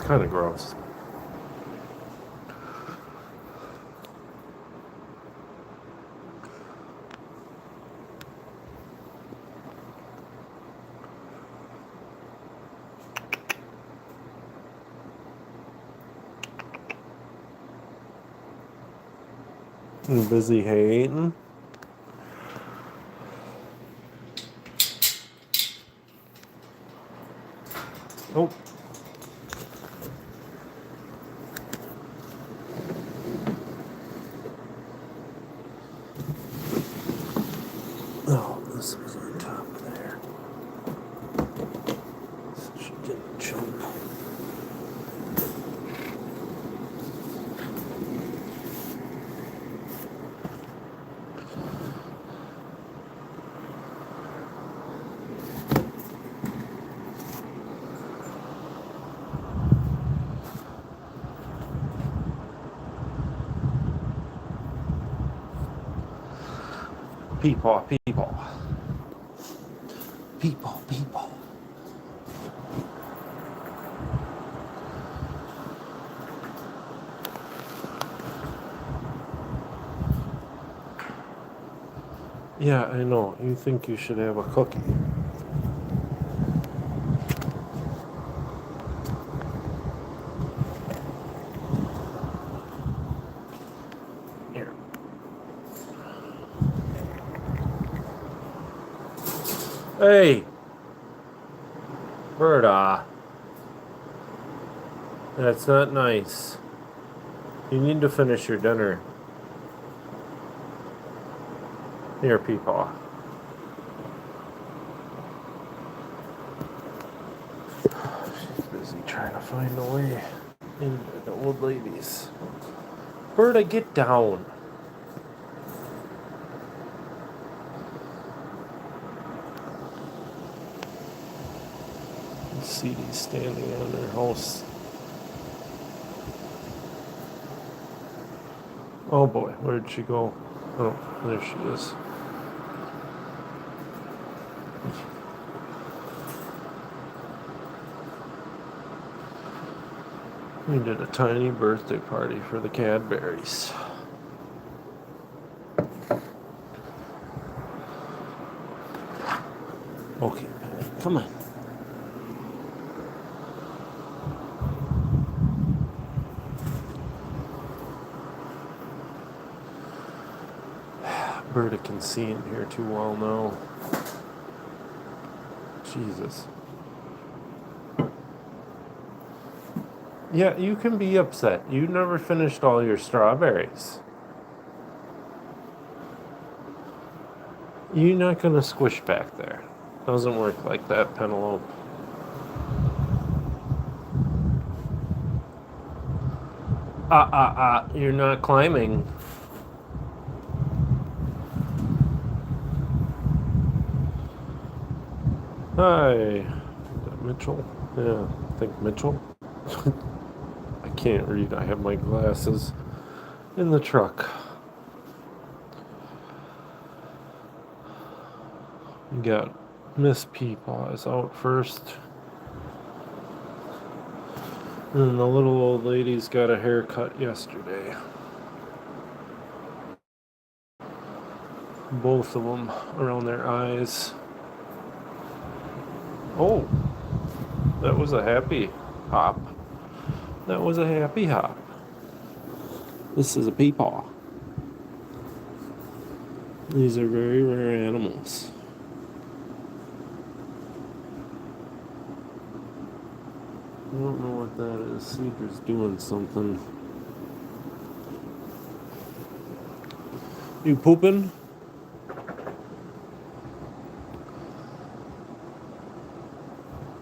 kind of gross. You busy hating? Oh. Oh, this was on top there. So she didn't choke. Peepaw, peepaw. Peepaw, peepaw. Yeah, I know. You think you should have a cookie. Here. Hey! Berta. That's not nice. You need to finish your dinner. Here, Peepaw. She's busy trying to find a way into the old ladies. Berta, get down. Cd's standing on their house. Oh boy, where'd she go? Oh, there she is. We did a tiny birthday party for the Cadburys. Okay, come on. Berta can see in here too well now. Jesus. Yeah, you can be upset. You never finished all your strawberries. You're not going to squish back there. Doesn't work like that, Penelope. You're not climbing. Hi. Is that Mitchell? Yeah, I think Mitchell. I can't read. I have my glasses in the truck. You got Miss Peepaw is out first. And the little old lady's got a haircut yesterday. Both of them around their eyes. Oh, that was a happy hop. That was a happy hop. This is a peepaw. These are very rare animals. I don't know what that is. Cedar's doing something. You pooping?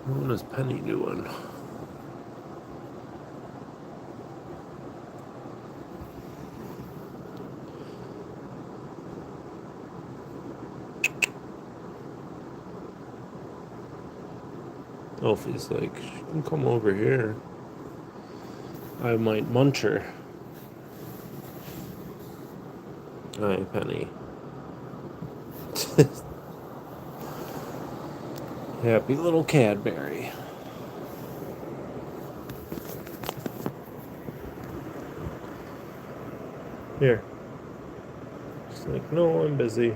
What is Penny doing? Elfie's like, she can come over here. I might munch her. Hi, Penny. Happy little Cadbury. Here. She's like, no, I'm busy.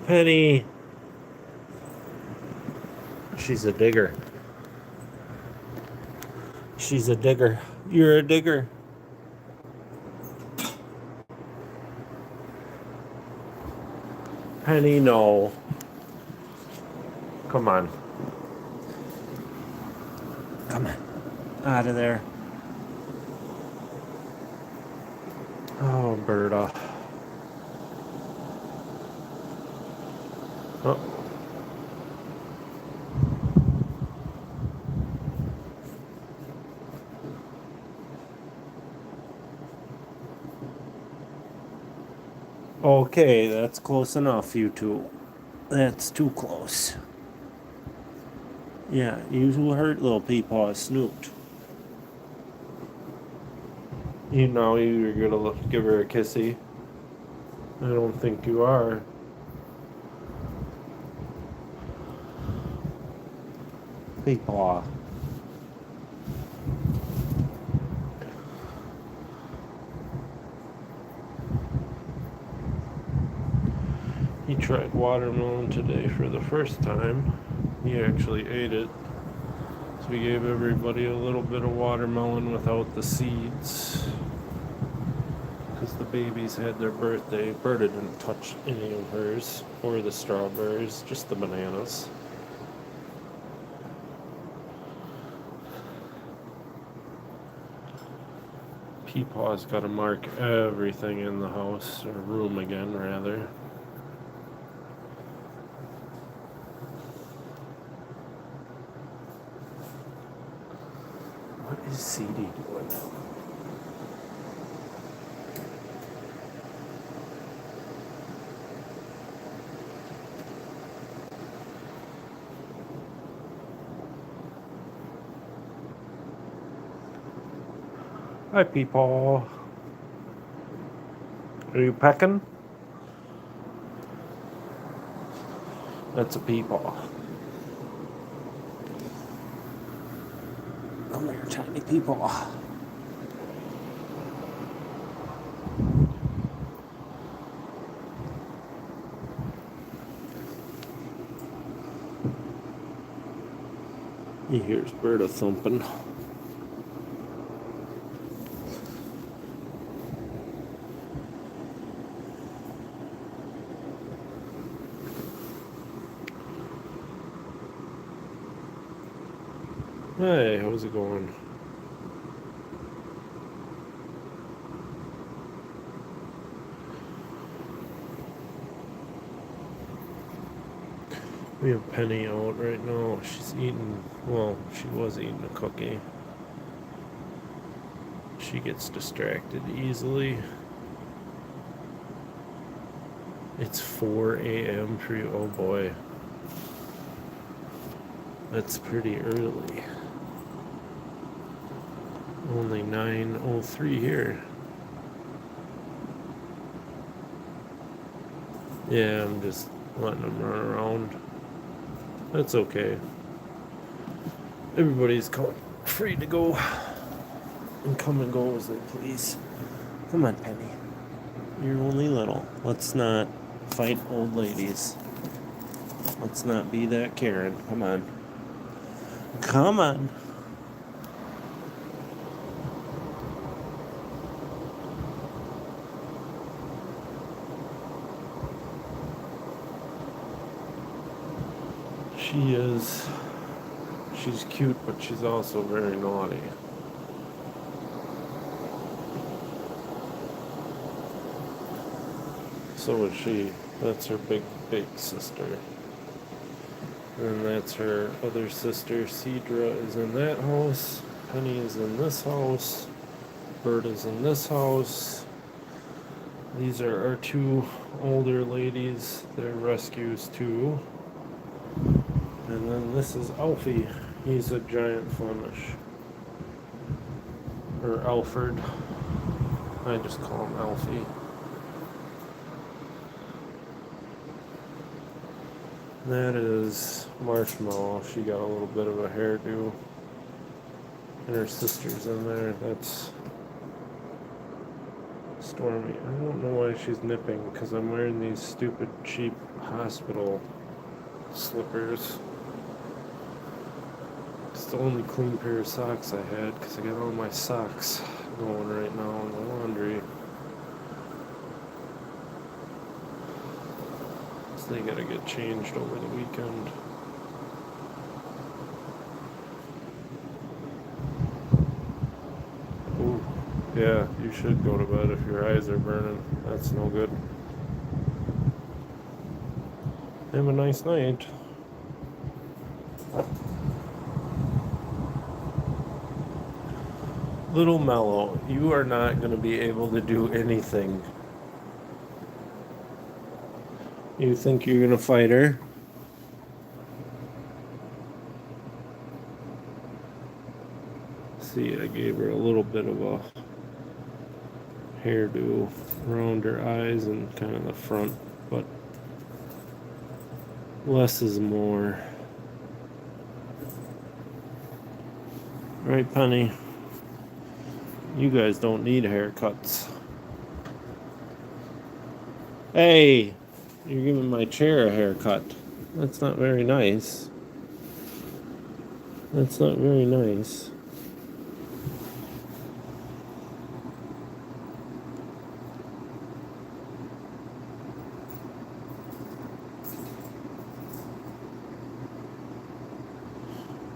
Penny. She's a digger. She's a digger. You're a digger. Penny, no. Come on. Come on. Out of there. Oh, Berta. Oh. Okay, that's close enough, you two. That's too close. Yeah, you hurt little Peepaw snooped. You know you're gonna give her a kissy. I don't think you are. Peepaw. He tried watermelon today for the first time. He actually ate it. So we gave everybody a little bit of watermelon without the seeds. Because the babies had their birthday. Berta didn't touch any of hers or the strawberries, just the bananas. Peepaw's got to mark everything in the house, or room again, rather. What is CD doing? Hi, Peepaw. Are you pecking? That's a Peepaw. Come here, tiny Peepaw. He hears Berta thumping. Hey, how's it going? We have Penny out right now. She's eating, well, she was eating a cookie. She gets distracted easily. It's 4 a.m. for you. Oh boy. That's pretty early. Only 9:03 here. Yeah, I'm just letting them run around. That's okay. Everybody's free to go and come and go as they please. Come on, Penny. You're only little. Let's not fight old ladies. Let's not be that Karen. Come on. Come on. She's cute, but she's also very naughty. So is she. That's her big sister. And that's her other sister. Cedra is in that house. Penny is in this house. Bert is in this house. These are our two older ladies. They're rescues too. And then this is Alfie. He's a giant Flemish. Or Alfred. I just call him Alfie. That is Marshmallow. She got a little bit of a hairdo. And her sister's in there. That's Stormy. I don't know why she's nipping, because I'm wearing these stupid, cheap hospital slippers. It's the only clean pair of socks I had, because I got all my socks going right now in the laundry. So they gotta get changed over the weekend. Ooh, yeah, you should go to bed if your eyes are burning. That's no good. Have a nice night. Little Mellow, you are not going to be able to do anything. You think you're going to fight her? See, I gave her a little bit of a hairdo around her eyes and kind of the front, but less is more. Right, Penny? You guys don't need haircuts. Hey, you're giving my chair a haircut. That's not very nice. That's not very nice.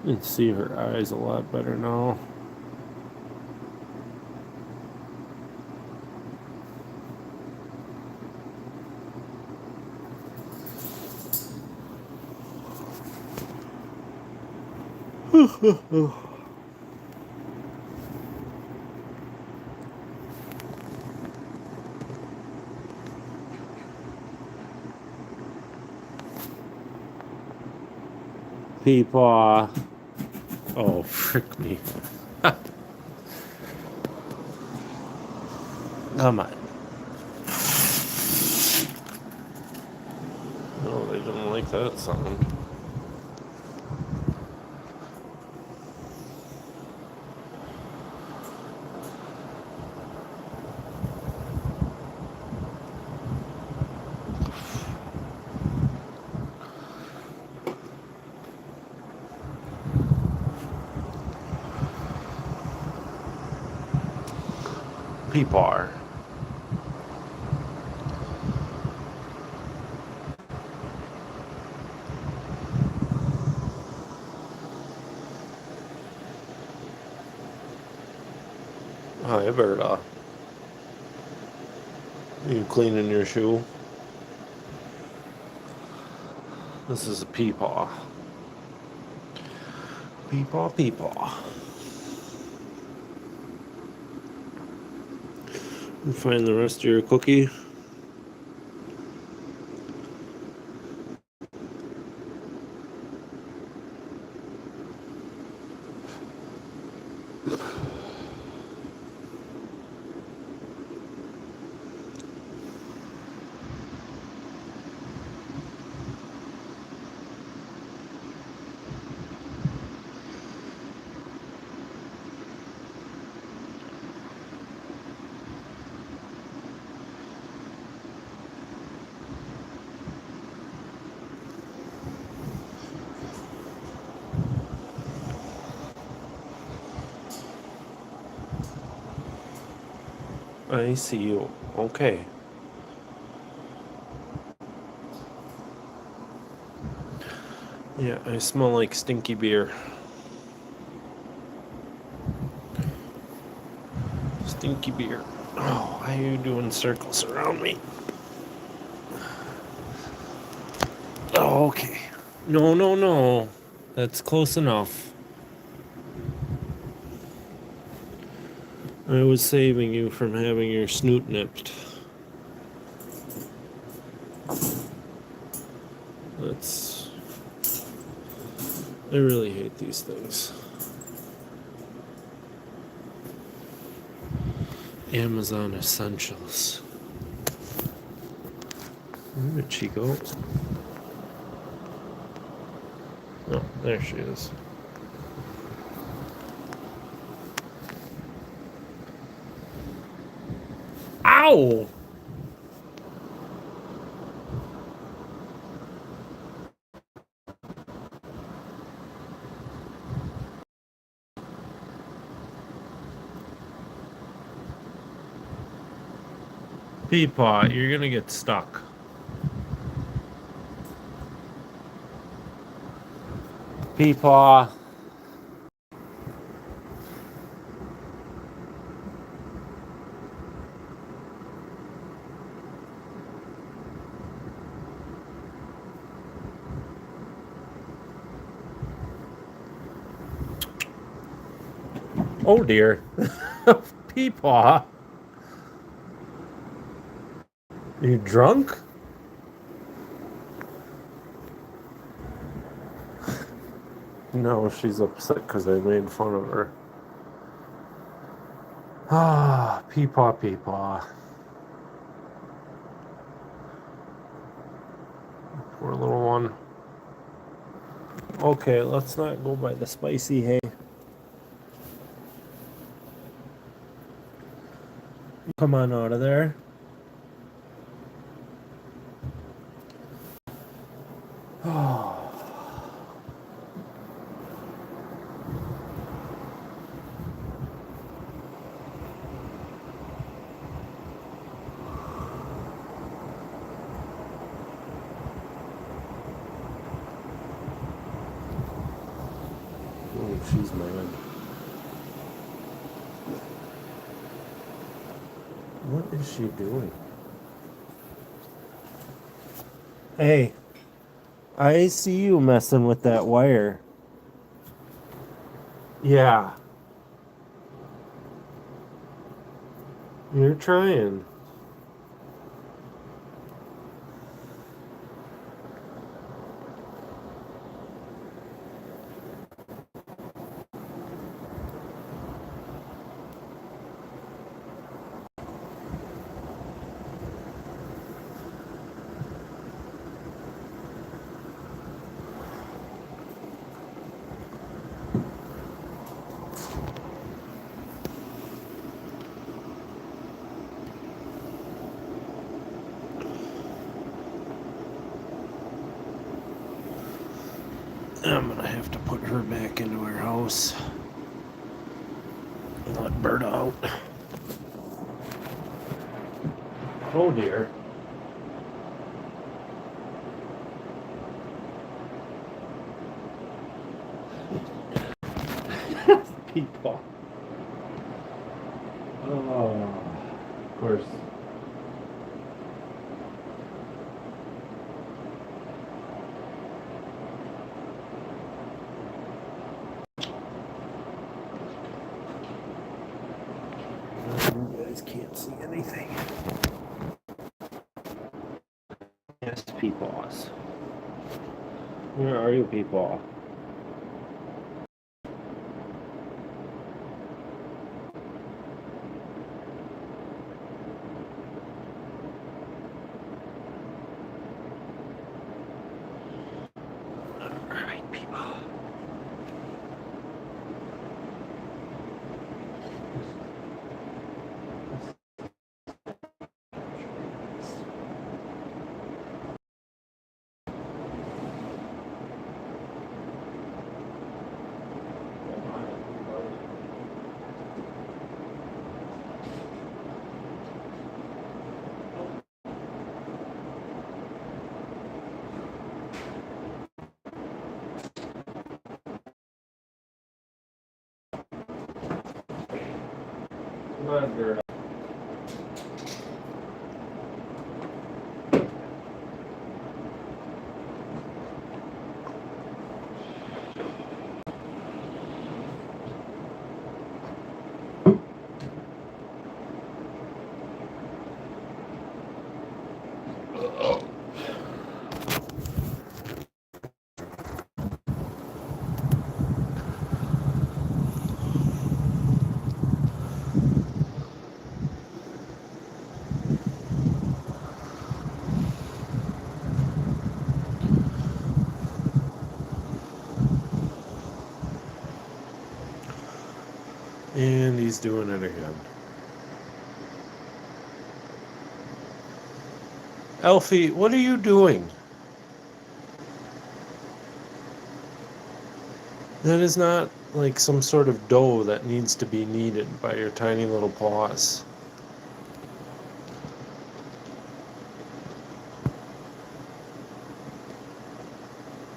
You can see her eyes a lot better now. Peepaw. Oh, frick me. Come on. No, they didn't like that sound. Peepaw. Hi, Berta. You cleaning your shoe? This is a peepaw. Peepaw, peepaw. You find the rest of your cookie? I see you. Okay. Yeah, I smell like stinky beer. Stinky beer. Oh, why are you doing circles around me? Oh, okay. No, no, no. That's close enough. I was saving you from having your snoot nipped. That's... I really hate these things. Amazon Essentials. Where did she go? Oh, there she is. Ow! Peapot, you're gonna get stuck. Peepaw. Oh dear. Peepaw. You drunk? No, she's upset because I made fun of her. Ah, Peepaw, Peepaw. Poor little one. Okay, let's not go by the spicy hay. Come on out of there. Oh. Oh, she's mad. What is she doing? Hey, I see you messing with that wire. Yeah. You're trying. I'm gonna have to put her back into her house and let Berta out. Oh dear. People. Oh, of course. You guys can't see anything. Yes, Peepaws. Where are you, Peepaw? Alright, Peepaw. Come on, girl. And he's doing it again. Elfie, what are you doing? That is not like some sort of dough that needs to be kneaded by your tiny little paws.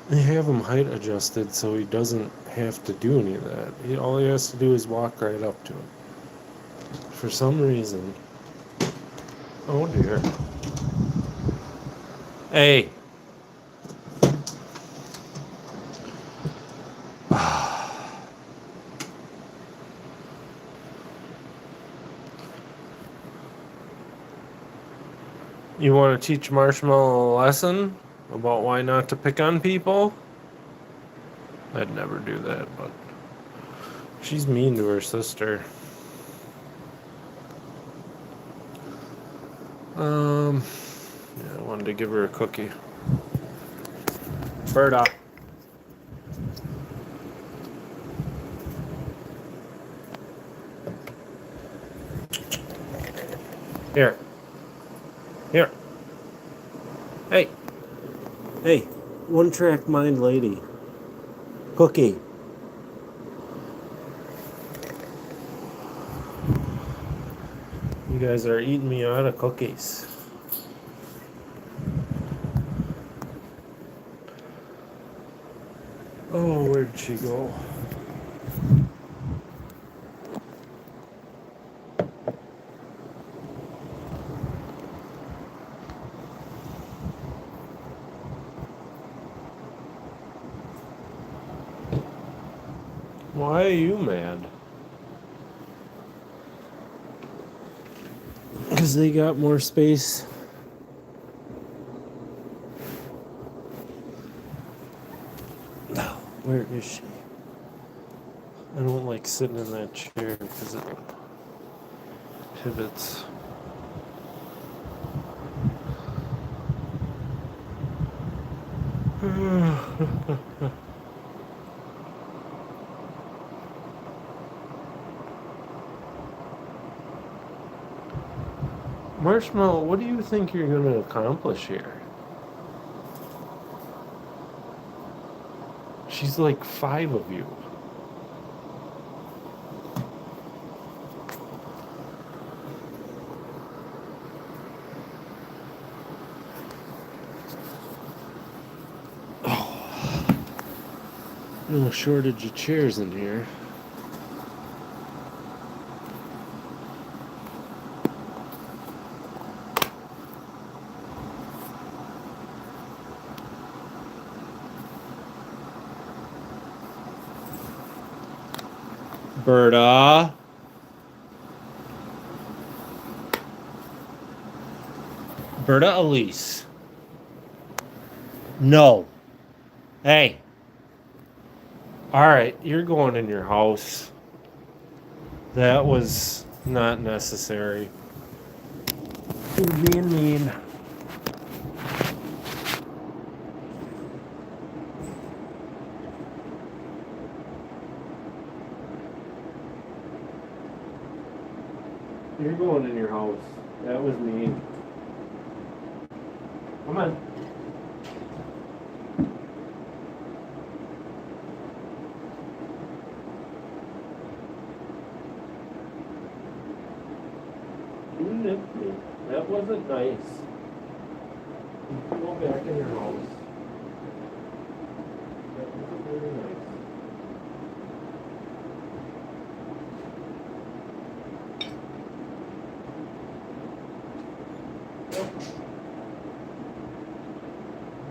They have him height adjusted so he doesn't have to do any of that. All he has to do is walk right up to it. For some reason. Oh dear. Hey. You want to teach Marshmallow a lesson about why not to pick on people? I'd never do that, but she's mean to her sister. Yeah, I wanted to give her a cookie. Berta. Here. Here. Hey. Hey. One track mind lady. Cookie. You guys are eating me out of cookies. Oh, where'd she go? Why are you mad? Because they got more space. Oh, where is she? I don't like sitting in that chair because it pivots. Marshmallow, what do you think you're going to accomplish here? She's like 5 of you. Oh, no shortage of chairs in here. Berta. Berta Elise. No. Hey. Alright, you're going in your house. That was not necessary. You're being mean. You're going in your house. That was mean. Come on. You nipped me. That wasn't nice. You can go back in your house. That wasn't very nice.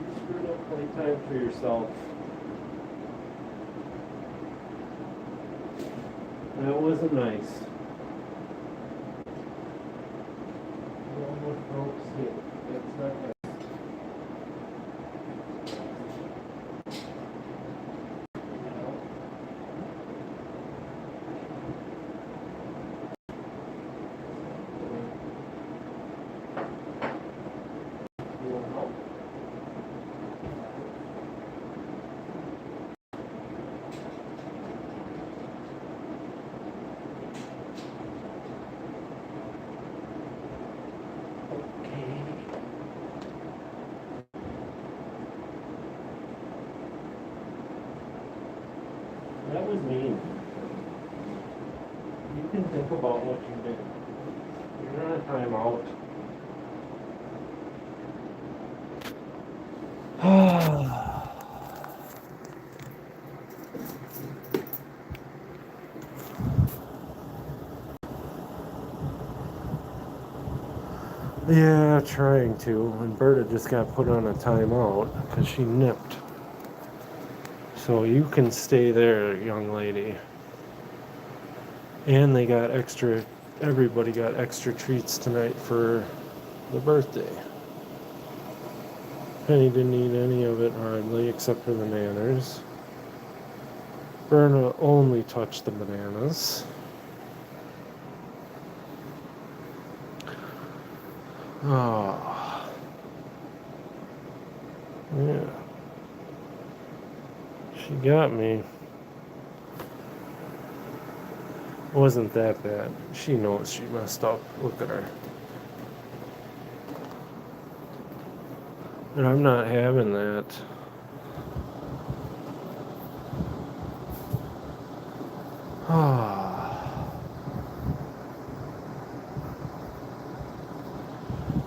You screwed up playtime for yourself. That wasn't nice. You almost broke sleep. That's not nice. You won't help. Okay. can think about what you did. You're in a timeout. Yeah, trying to. And Berta just got put on a timeout because she nipped. So you can stay there, young lady. And they got everybody got extra treats tonight for the birthday. Penny didn't eat any of it hardly, except for the nanners. Berna only touched the bananas. Oh. Yeah. She got me. It wasn't that bad. She knows she messed up. Look at her. And I'm not having that.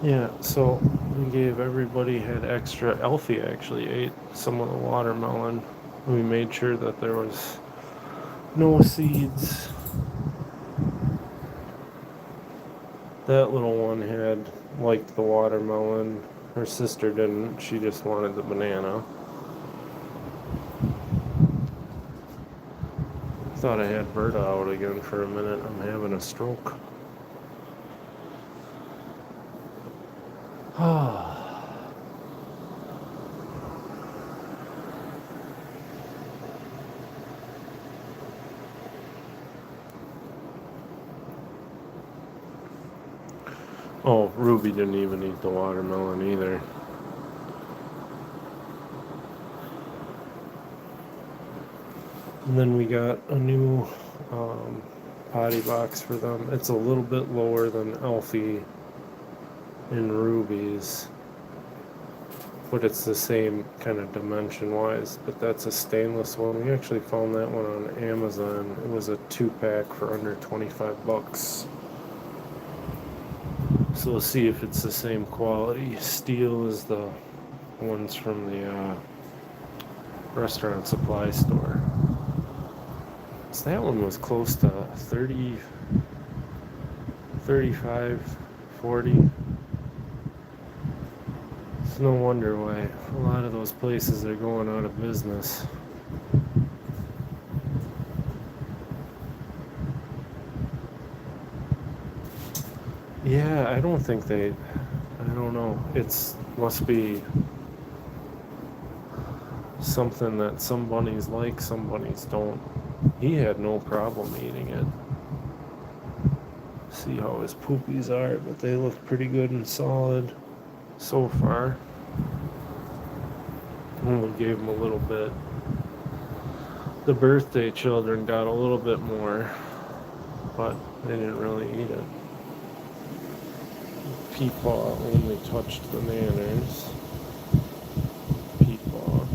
Yeah, so we gave everybody had extra. Elfie actually ate some of the watermelon. We made sure that there was no seeds. That little one liked the watermelon. Her sister didn't. She just wanted the banana. Thought I had Berta out again for a minute. I'm having a stroke. Oh, Ruby didn't even eat the watermelon either. And then we got a new potty box for them. It's a little bit lower than Elfie and Ruby's, but it's the same kind of dimension-wise. But that's a stainless one. We actually found that one on Amazon. It was a 2-pack for under $25. So we'll see if it's the same quality steel as the ones from the restaurant supply store. So that one was close to 30, 35, 40. It's no wonder why a lot of those places are going out of business. Yeah, I don't think I don't know. Must be something that some bunnies like, some bunnies don't. He had no problem eating it. See how his poopies are, but they look pretty good and solid so far. Only gave him a little bit. The birthday children got a little bit more, but they didn't really eat it. Peepaw only touched the nanners. Peepaw.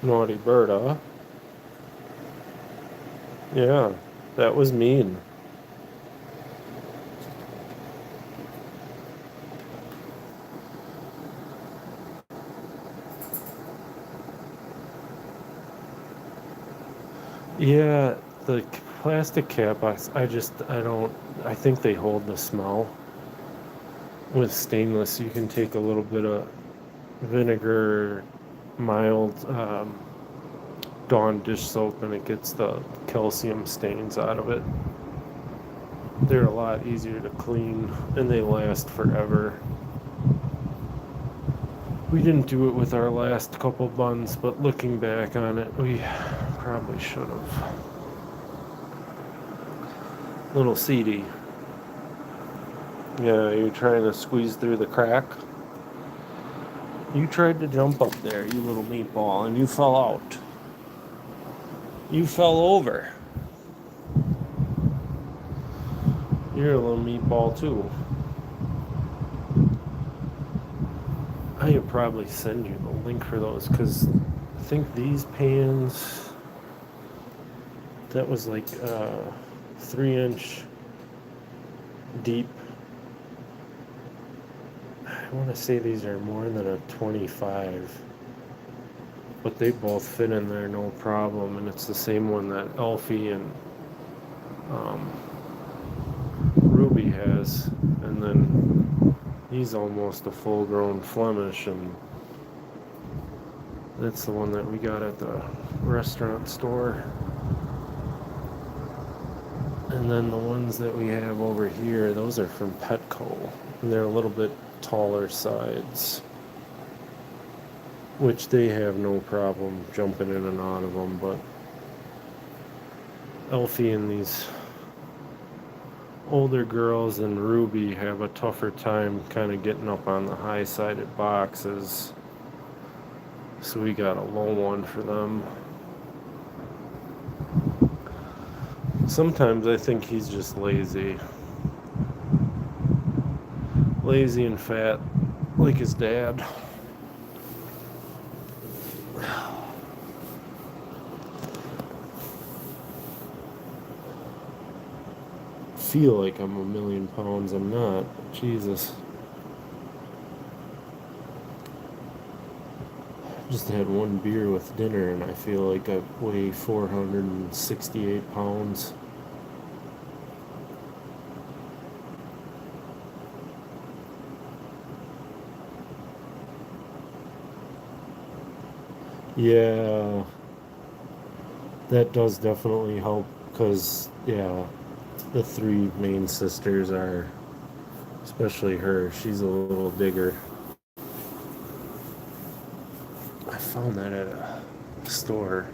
Naughty Berta. Yeah, that was mean. Yeah, the plastic cap box, I think they hold the smell. With stainless, you can take a little bit of vinegar, mild Dawn dish soap, and it gets the calcium stains out of it. They're a lot easier to clean, and they last forever. We didn't do it with our last couple buns, but looking back on it, we probably should have. Little seedy. Yeah, you're trying to squeeze through the crack. You tried to jump up there, you little meatball, and you fell out. You fell over. You're a little meatball too. I could probably send you the link for those, because think these pans, that was like 3-inch deep. I want to say these are more than a 25, but they both fit in there no problem, and it's the same one that Alfie and Ruby has. And then he's almost a full-grown Flemish, and that's the one that we got at the restaurant store. And then the ones that we have over here, those are from Petco, and they're a little bit taller sides, which they have no problem jumping in and out of them. But Elfie and these older girls and Ruby have a tougher time kind of getting up on the high-sided boxes, so we got a low one for them. Sometimes I think he's just lazy and fat like his dad. Feel like I'm 1,000,000 pounds. I'm not. Jesus. Just had one beer with dinner and I feel like I weigh 468 pounds. Yeah, that does definitely help, because, yeah, the 3 main sisters are, especially her, she's a little bigger. I found that at a store.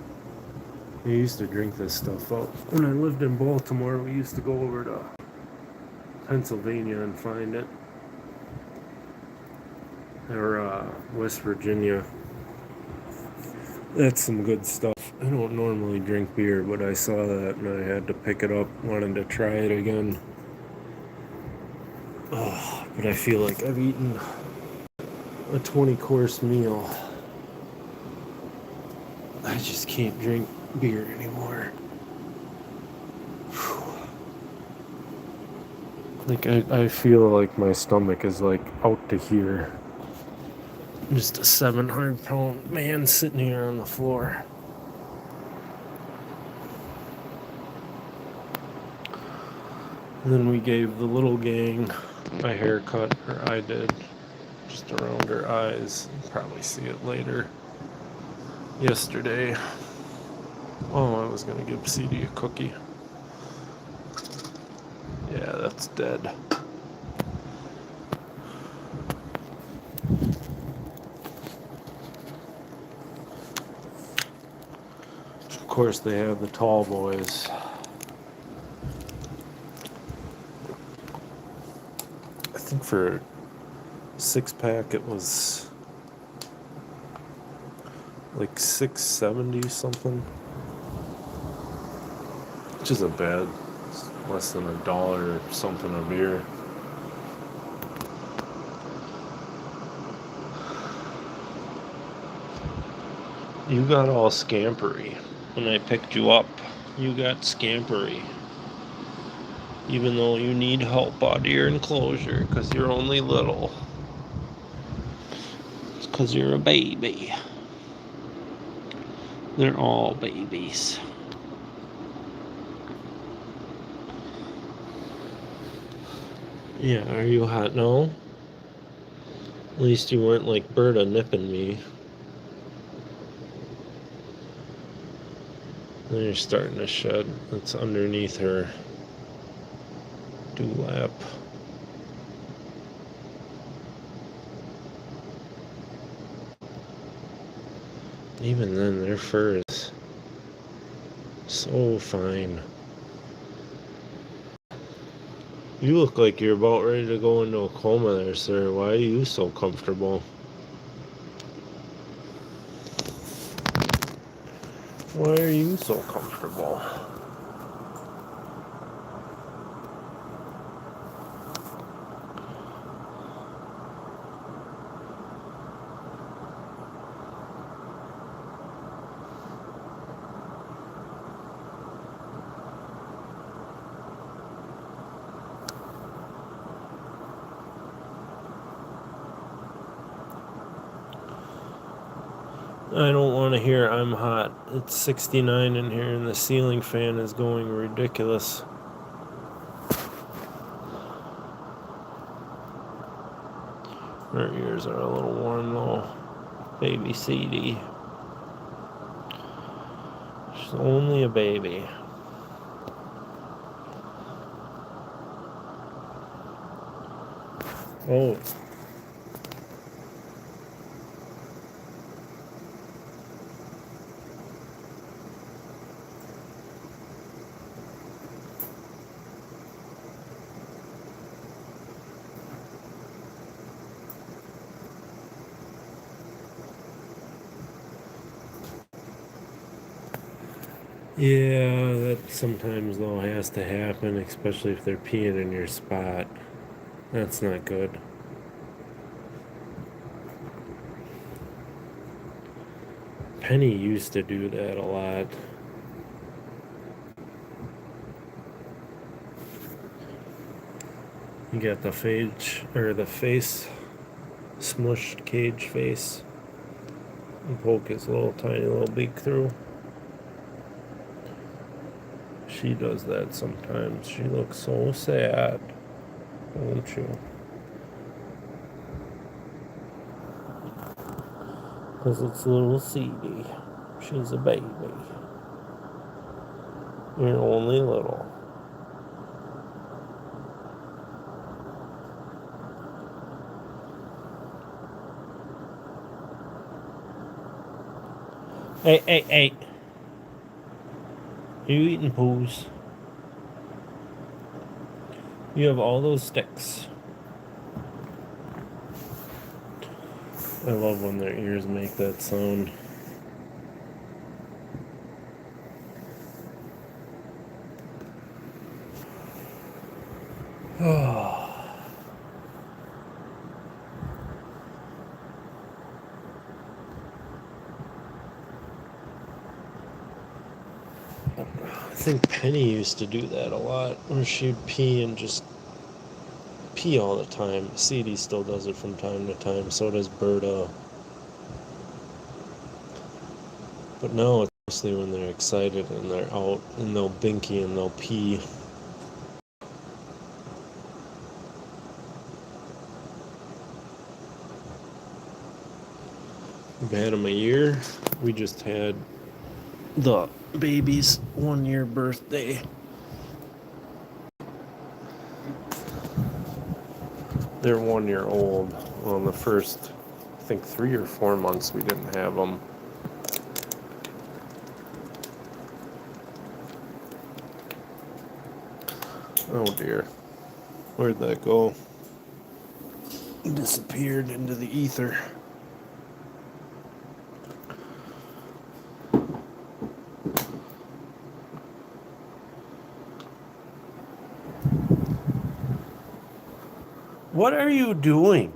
We used to drink this stuff out. When I lived in Baltimore, we used to go over to Pennsylvania and find it. Or West Virginia. That's some good stuff. I don't normally drink beer, but I saw that and I had to pick it up. Wanted to try it again. Oh, but I feel like I've eaten a 20-course meal. I just can't drink beer anymore. Like, I feel like my stomach is like out to here. Just a 700-pound man sitting here on the floor. And then we gave the little gang a haircut, or I did, just around her eyes. You'll probably see it later. Yesterday. Oh, I was going to give CD a cookie. Yeah, that's dead. Of course, they have the tall boys. I think for a 6-pack it was like $6.70 something, which isn't bad. It's less than $1 or something a beer. You got all scampery when I picked you up. You got scampery. Even though you need help out of your enclosure because you're only little. It's because you're a baby. They're all babies. Yeah, are you hot now? At least you weren't like Berta nipping me. Then you're starting to shed. It's underneath her dewlap. Even then, their fur is so fine. You look like you're about ready to go into a coma there, sir. Why are you so comfortable? Why are you so comfortable? I don't want to hear I'm hot. It's 69 in here and the ceiling fan is going ridiculous. Her ears are a little warm though. Baby CD. She's only a baby. Oh. Yeah, that sometimes though has to happen, especially if they're peeing in your spot. That's not good. Penny used to do that a lot. You got the face smushed cage face. And poke his little tiny little beak through. She does that sometimes. She looks so sad, don't you? Because it's little CD. She's a baby. You're only little. Hey, hey, hey. You eating poos? You have all those sticks. I love when their ears make that sound. Oh. I think Penny used to do that a lot, where she'd pee and just pee all the time. CD still does it from time to time, so does Berta. But now it's mostly when they're excited and they're out and they'll binky and they'll pee. We've had them a year. We just had the baby's 1 year birthday. They're 1 year old. Well, in the first, I think 3 or 4 months, we didn't have them. Oh dear. Where'd that go? Disappeared into the ether. What are you doing?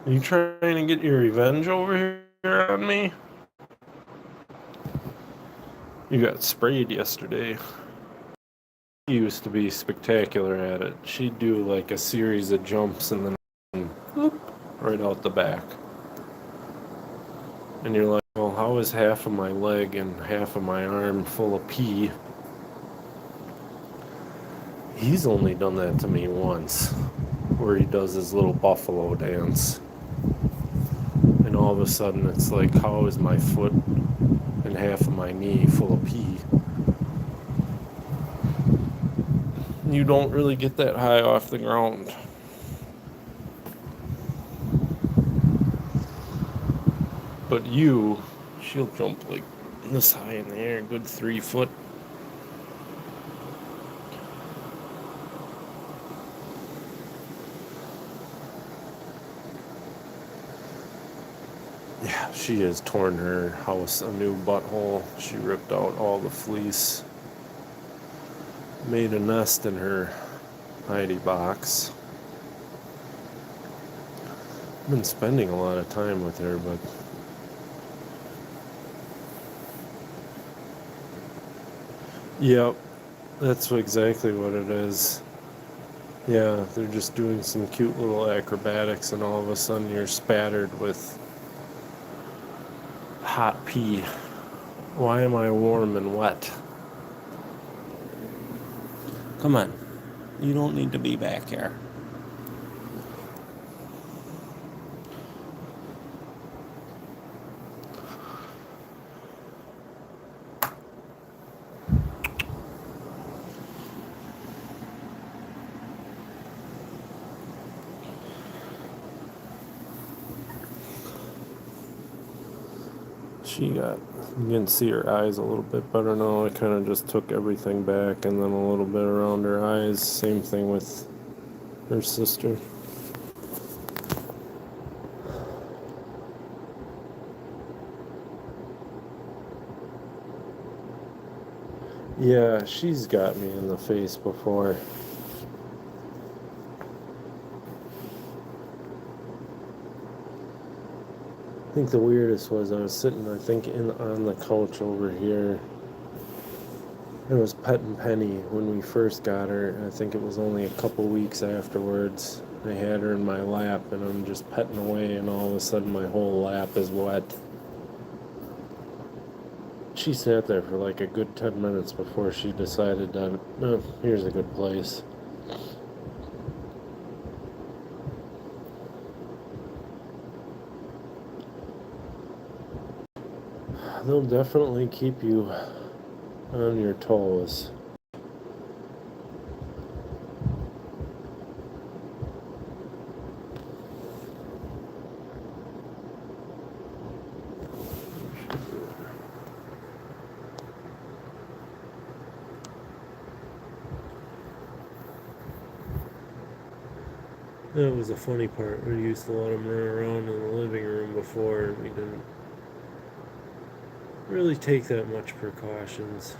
Are you trying to get your revenge over here on me? You got sprayed yesterday. She used to be spectacular at it. She'd do like a series of jumps and then whoop, right out the back. And you're like, well, how is half of my leg and half of my arm full of pee? He's only done that to me once, where he does his little buffalo dance. And all of a sudden it's like, how is my foot and half of my knee full of pee? You don't really get that high off the ground. But she'll jump like this high in the air, good 3 foot. Yeah, she has torn her house a new butthole. She ripped out all the fleece, made a nest in her hidey box. I've been spending a lot of time with her, but yep, that's exactly what it is. Yeah, they're just doing some cute little acrobatics, and all of a sudden you're spattered with hot pee. Why am I warm and wet? Come on. You don't need to be back here. You can see her eyes a little bit better now. I kind of just took everything back and then a little bit around her eyes. Same thing with her sister. Yeah, she's got me in the face before. I think the weirdest was I was sitting, on the couch over here. It was petting Penny when we first got her. I think it was only a couple weeks afterwards. I had her in my lap and I'm just petting away, and all of a sudden my whole lap is wet. She sat there for like a good 10 minutes before she decided that, oh, here's a good place. They'll definitely keep you on your toes. That was the funny part. We used to let them run around in the living room before. We didn't really take that much precautions.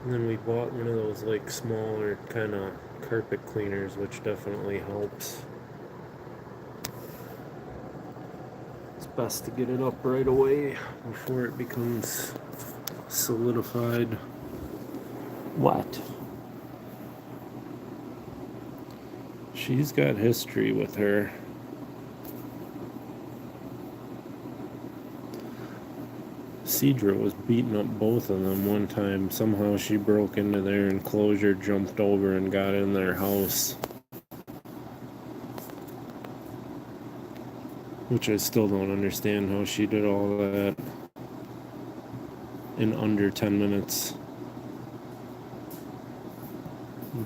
And then we bought one of those like smaller kind of carpet cleaners, which definitely helps. It's best to get it up right away before it becomes solidified. What? She's got history with her. Cedra was beating up both of them one time. Somehow she broke into their enclosure, jumped over, and got in their house. Which I still don't understand how she did all that in under 10 minutes.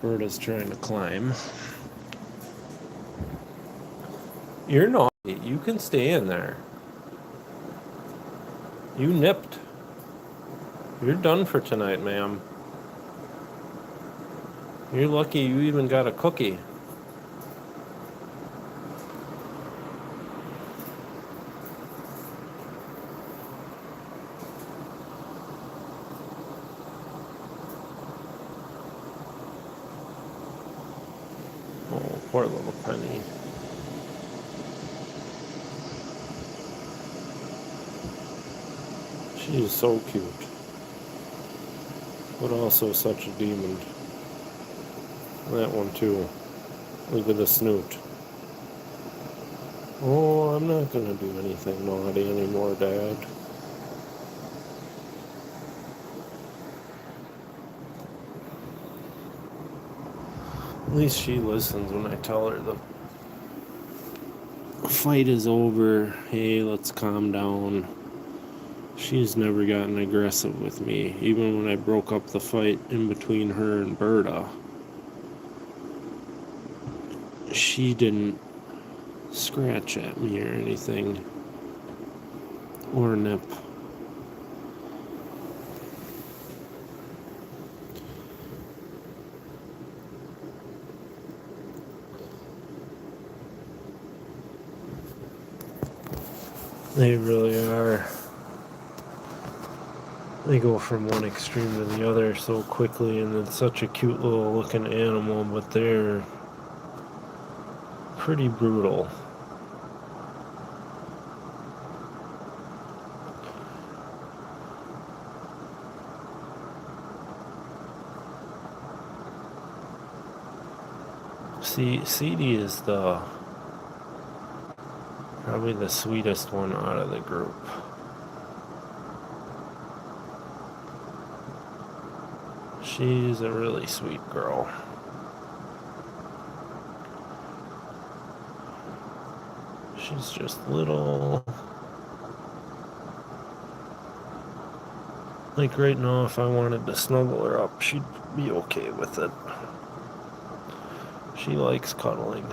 Berta's trying to climb. You're naughty. You can stay in there. You nipped. You're done for tonight, ma'am. You're lucky you even got a cookie. Oh, poor little Penny. She is so cute, but also such a demon. That one too. Look at the snoot. Oh, I'm not gonna do anything naughty anymore, Dad. At least she listens when I tell her the fight is over. Hey, let's calm down. She's never gotten aggressive with me, even when I broke up the fight in between her and Berta. She didn't scratch at me or anything, or nip. They really are. They go from one extreme to the other so quickly, and it's such a cute little looking animal, but they're pretty brutal. See, CD is the Probably the sweetest one out of the group. She's a really sweet girl. She's just little. Like right now, if I wanted to snuggle her up, she'd be okay with it. She likes cuddling.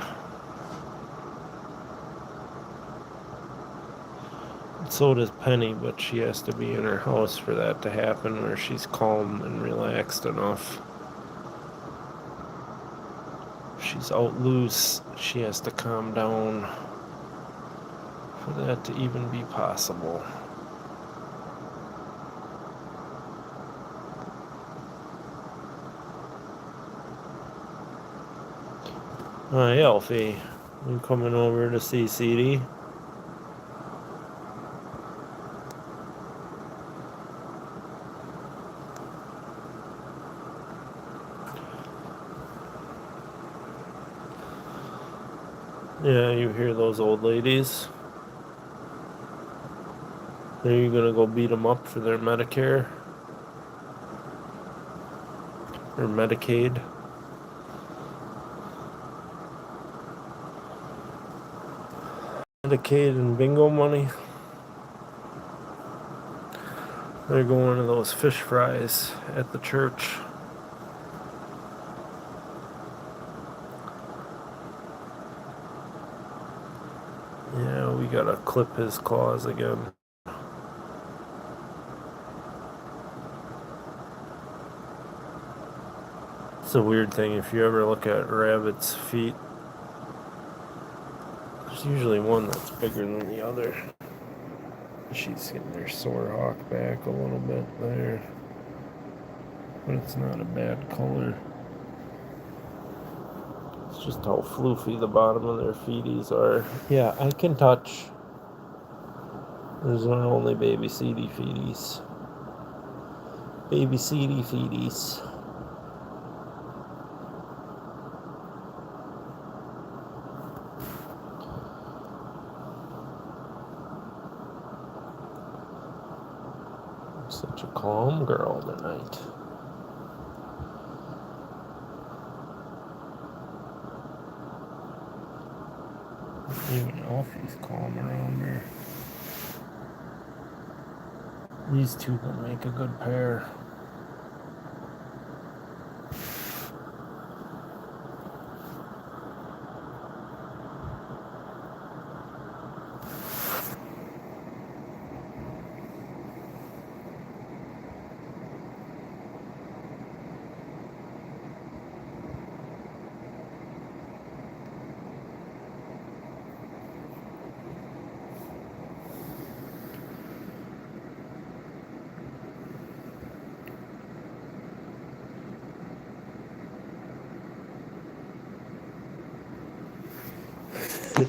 So does Penny, but she has to be in her house for that to happen, where she's calm and relaxed enough. If she's out loose, she has to calm down for that to even be possible. Hi, Alfie. You coming over to see CD? Yeah, you hear those old ladies? Are you gonna go beat them up for their Medicare? Or Medicaid? Medicaid and bingo money? They're going to those fish fries at the church. Yeah, we gotta clip his claws again. It's a weird thing. If you ever look at rabbits' feet, there's usually one that's bigger than the other. She's getting her sore hawk back a little bit there, but it's not a bad color. It's just how floofy the bottom of their feeties are. Yeah, I can touch. There's our only baby CD feeties. Baby CD feeties. Such a calm girl tonight. Even Alfie's calm around her. These two will make a good pair.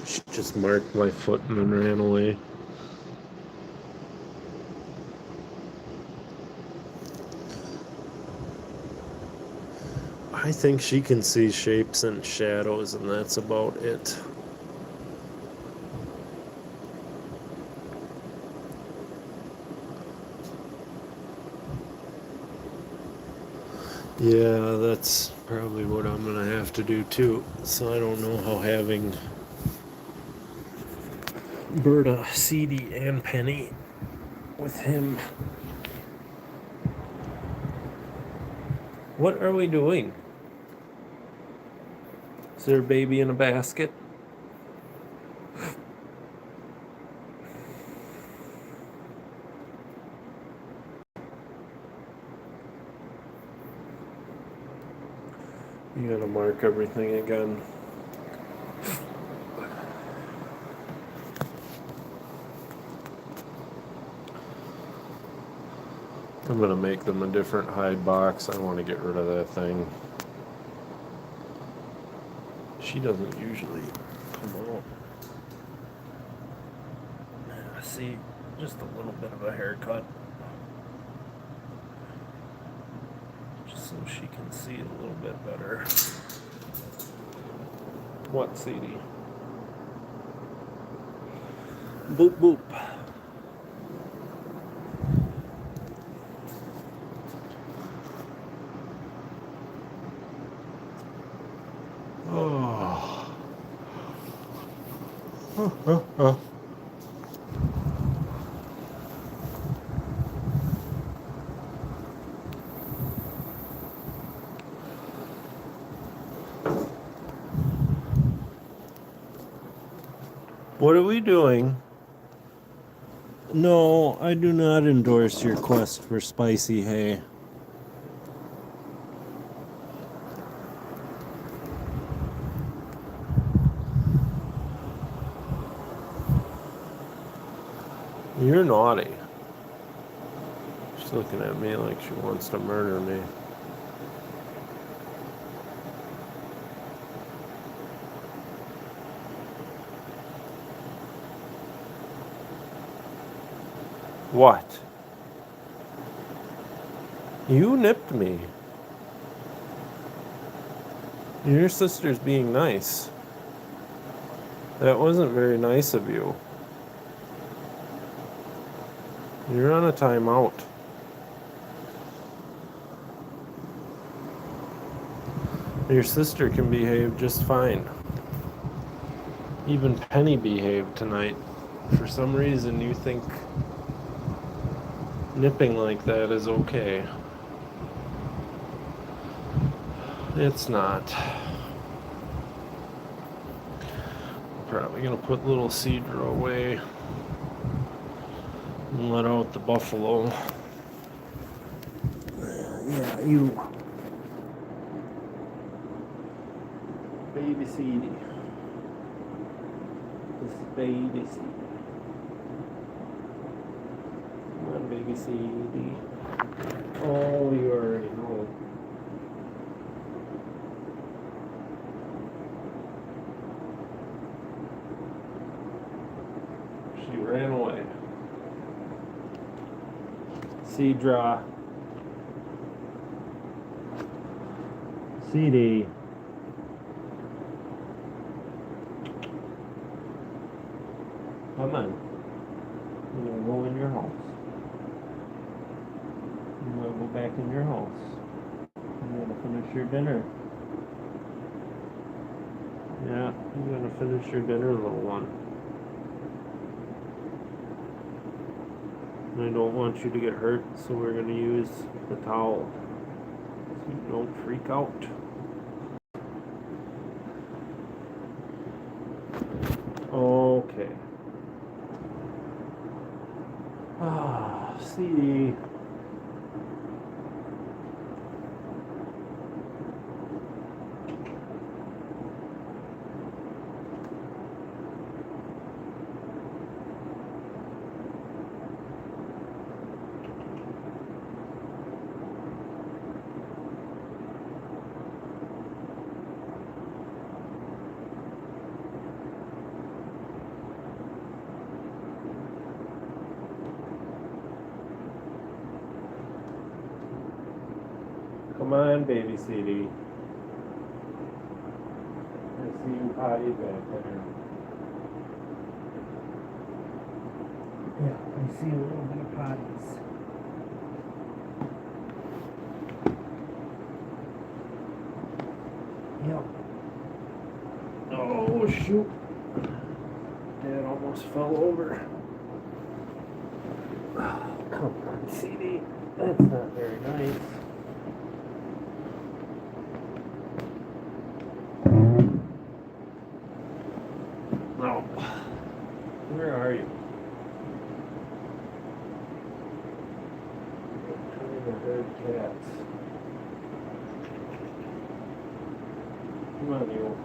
She just marked my foot and then ran away. I think she can see shapes and shadows, and that's about it. Yeah, that's probably what I'm gonna have to do too. So I don't know how having Berta, CD, and Penny with him. What are we doing? Is there a baby in a basket? You gotta mark everything again. I'm gonna make them a different hide box. I want to get rid of that thing. She doesn't usually come out. See, just a little bit of a haircut. Just so she can see it a little bit better. What, CD? Boop boop. Oh. What are we doing? No, I do not endorse your quest for spicy hay. You're naughty. She's looking at me like she wants to murder me. What? You nipped me. Your sister's being nice. That wasn't very nice of you. You're on a timeout. Your sister can behave just fine. Even Penny behaved tonight. For some reason, you think nipping like that is okay. It's not. I'm probably gonna put little Cedra away and let out the buffalo. Yeah, you. Baby Cedie. This is baby Cedie. Come on, baby Cedie. Oh, you already know. She ran away. Cedra. Cedie. Come on. You're gonna go in your house. You're gonna go back in your house. You're gonna finish your dinner. Yeah, you're gonna finish your dinner, little one. I don't want you to get hurt, so we're gonna use the towel so you don't freak out. Okay. Ah, CD. Come on, baby CD. I see you potty back there. Yeah, I see a little bit of potties. Yep. Oh, shoot. Dad almost fell over. Oh, come on, CD. That's not very nice. No. Where are you? Trying to herd cats. Come on, you.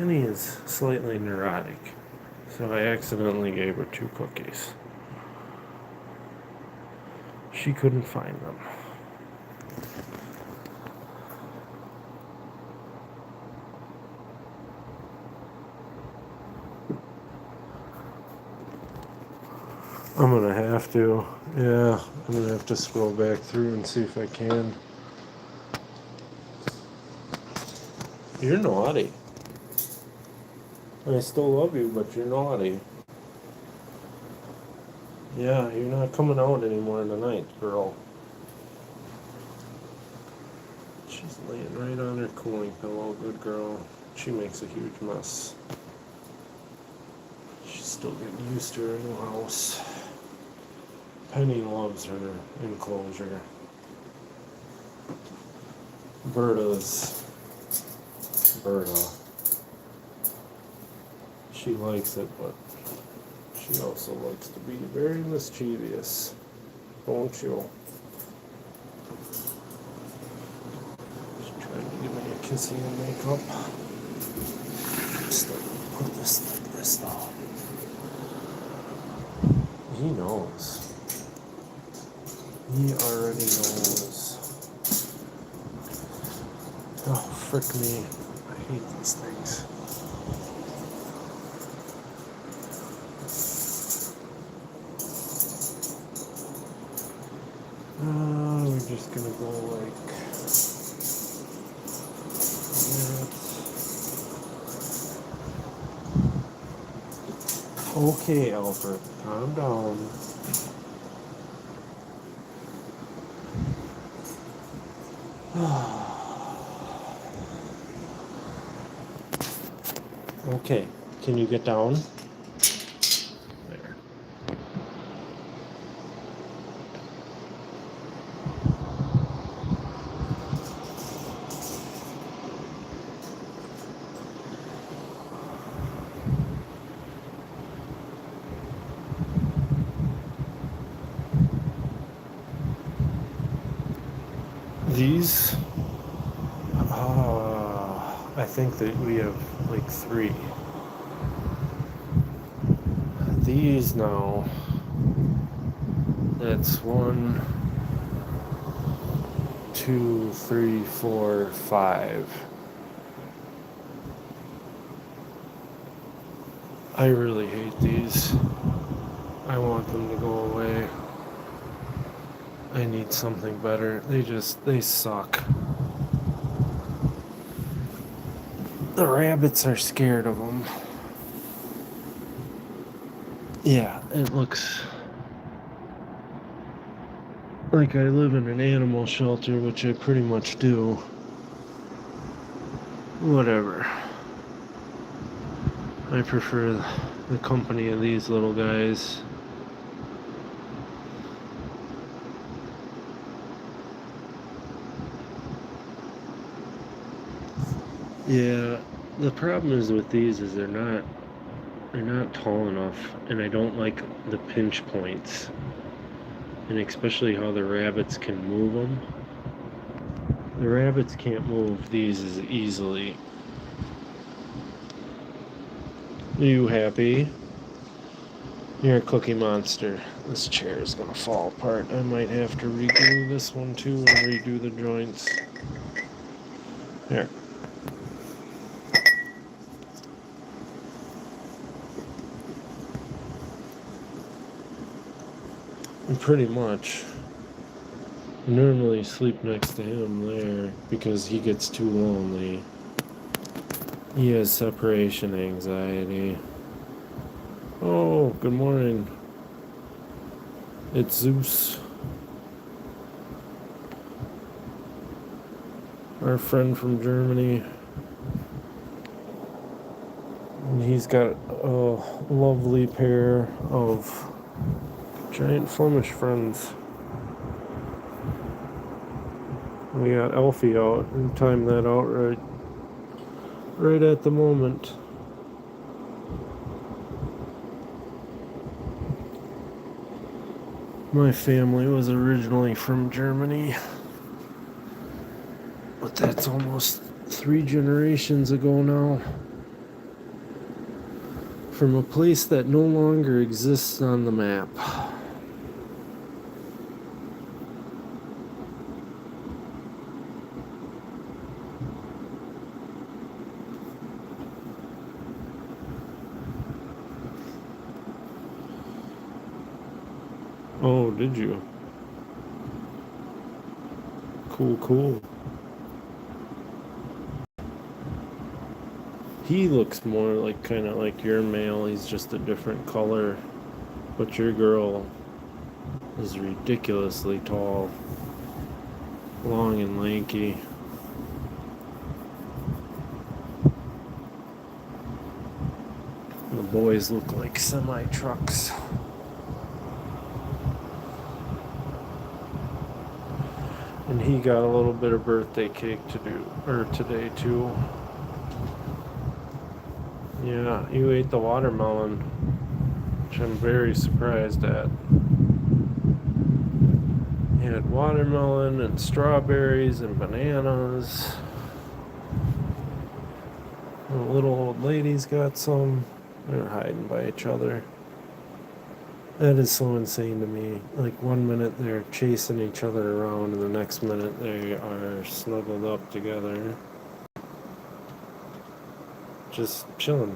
Penny is slightly neurotic, so I accidentally gave her 2 cookies. She couldn't find them. I'm gonna have to, yeah, I'm gonna have to scroll back through and see if I can. You're naughty. I still love you, but you're naughty. Yeah, you're not coming out anymore tonight, girl. She's laying right on her cooling pillow, good girl. She makes a huge mess. She's still getting used to her new house. Penny loves her enclosure. Berta. She likes it, but she also likes to be very mischievous, don't you? She's trying to give me a kissy and makeup. Just put this like this though. He knows. He already knows. Oh, frick me. I hate these things. We're just gonna go like that. Okay, Alfred, calm down. Okay, can you get down? There. These, I think that we have like 3. These now, that's 1, 2, 3, 4, 5. I really hate these. I want them to go away. I need something better. They suck. The rabbits are scared of them. Yeah, it looks like I live in an animal shelter, which I pretty much do. Whatever. I prefer the company of these little guys. Yeah, the problem is with these is they're not tall enough, and I don't like the pinch points, and especially how the rabbits can move them. The rabbits can't move these as easily. Are you happy? You're a cookie monster. This chair is gonna fall apart. I might have to reglue this one too and redo the joints. Here. Pretty much. I normally sleep next to him there because he gets too lonely. He has separation anxiety. Oh, good morning. It's Zeus. Our friend from Germany. And he's got a lovely pair of giant Flemish friends. We got Elfie out and timed that out right at the moment. My family was originally from Germany, but that's almost 3 generations ago now. from a place that no longer exists on the map. Oh, did you? Cool, cool. He looks more like kind of like your male. He's just a different color. But your girl is ridiculously tall, long and lanky. The boys look like semi-trucks. And he got a little bit of birthday cake to do, or today too. Yeah, you ate the watermelon, which I'm very surprised at. You had watermelon and strawberries and bananas. The little old lady's got some. They're hiding by each other. That is so insane to me. Like 1 minute they're chasing each other around, and the next minute they are snuggled up together. Just chilling.